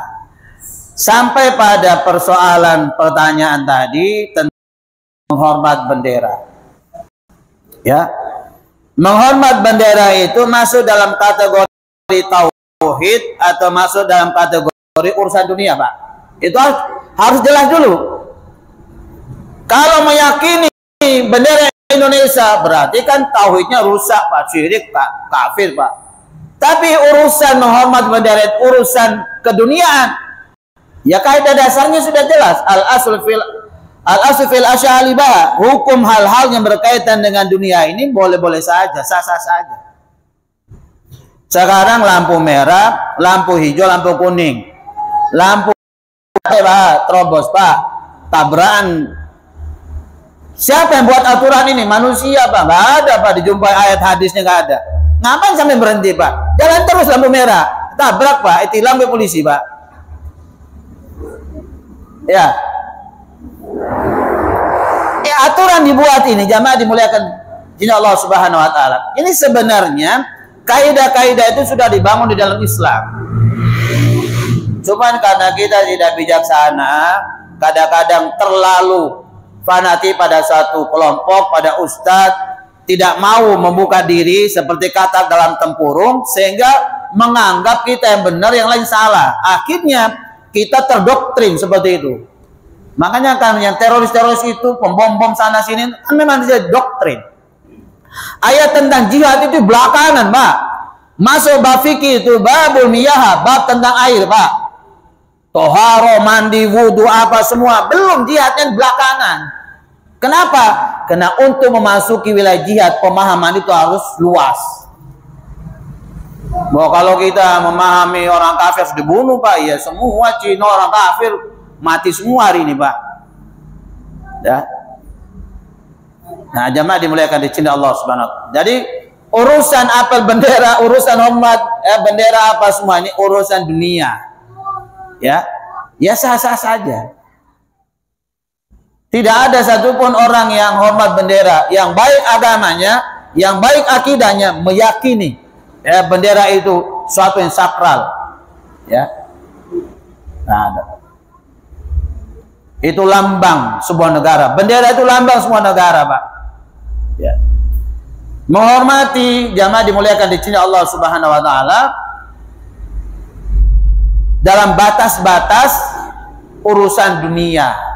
sampai pada persoalan pertanyaan tadi tentang menghormat bendera. Ya. Menghormat bendera itu masuk dalam kategori tauhid atau masuk dalam kategori urusan dunia, Pak? Itu harus jelas dulu. Kalau meyakini bendera Indonesia berarti kan tauhidnya rusak, Pak, syirik, Pak, kafir, Pak. Tapi urusan menghormat bendera, urusan keduniaan, ya kaidah dasarnya sudah jelas. Al asl fil Al-asl fil asy'ali bah, hukum hal-hal yang berkaitan dengan dunia ini boleh-boleh saja, sah-sah saja. Sekarang lampu merah, lampu hijau, lampu kuning. Lampu Pak, terobos Pak, tabrakan. Siapa yang buat aturan ini? Manusia Pak, nggak ada Pak, dijumpai ayat hadisnya nggak ada. Ngapain sampai berhenti Pak? Jalan terus lampu merah, tabrak Pak, itu lampu polisi Pak. Ya. Aturan dibuat ini, jamaah dimuliakan oleh Allah Subhanahu wa taala. Ini sebenarnya kaidah-kaidah itu sudah dibangun di dalam Islam. Cuman karena kita tidak bijaksana, kadang-kadang terlalu fanatik pada satu kelompok, pada ustadz, tidak mau membuka diri seperti katak dalam tempurung, sehingga menganggap kita yang benar, yang lain salah. Akhirnya kita terdoktrin seperti itu. Makanya kan yang teroris-teroris itu, pembom-bom sana sini, kan memang jadi doktrin. Ayat tentang jihad itu belakangan Pak. Masuk bab fikih itu babul miyah, bab tentang air Pak. Toharo, mandi, wudhu, apa semua. Belum, jihadnya belakangan. Kenapa? Karena untuk memasuki wilayah jihad, pemahaman itu harus luas. Bahwa kalau kita memahami orang kafir harus dibunuh Pak, ya semua Cina orang kafir mati semua hari ini Pak. Ya. Nah, jamaah dimuliakan di cinta Allah Subhanahu wa taala. Jadi urusan apel bendera, urusan hormat, bendera apa semua ini urusan dunia. Ya. Ya sah-sah saja. Tidak ada satupun orang yang hormat bendera, yang baik agamanya, yang baik akidahnya, meyakini ya bendera itu suatu yang sakral. Ya. Nah, ada. Itu lambang sebuah negara. Bendera itu lambang sebuah negara, Pak. Ya. Menghormati, jamaah dimuliakan di sini Allah Subhanahu wa taala, dalam batas-batas urusan dunia.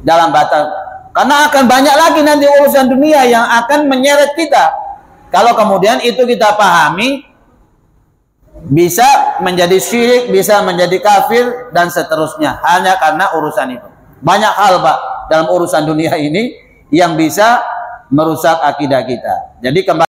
Dalam batas, karena akan banyak lagi nanti urusan dunia yang akan menyeret kita. Kalau kemudian itu kita pahami, bisa menjadi syirik, bisa menjadi kafir dan seterusnya, hanya karena urusan itu. Banyak hal Pak dalam urusan dunia ini yang bisa merusak akidah kita. Jadi kembali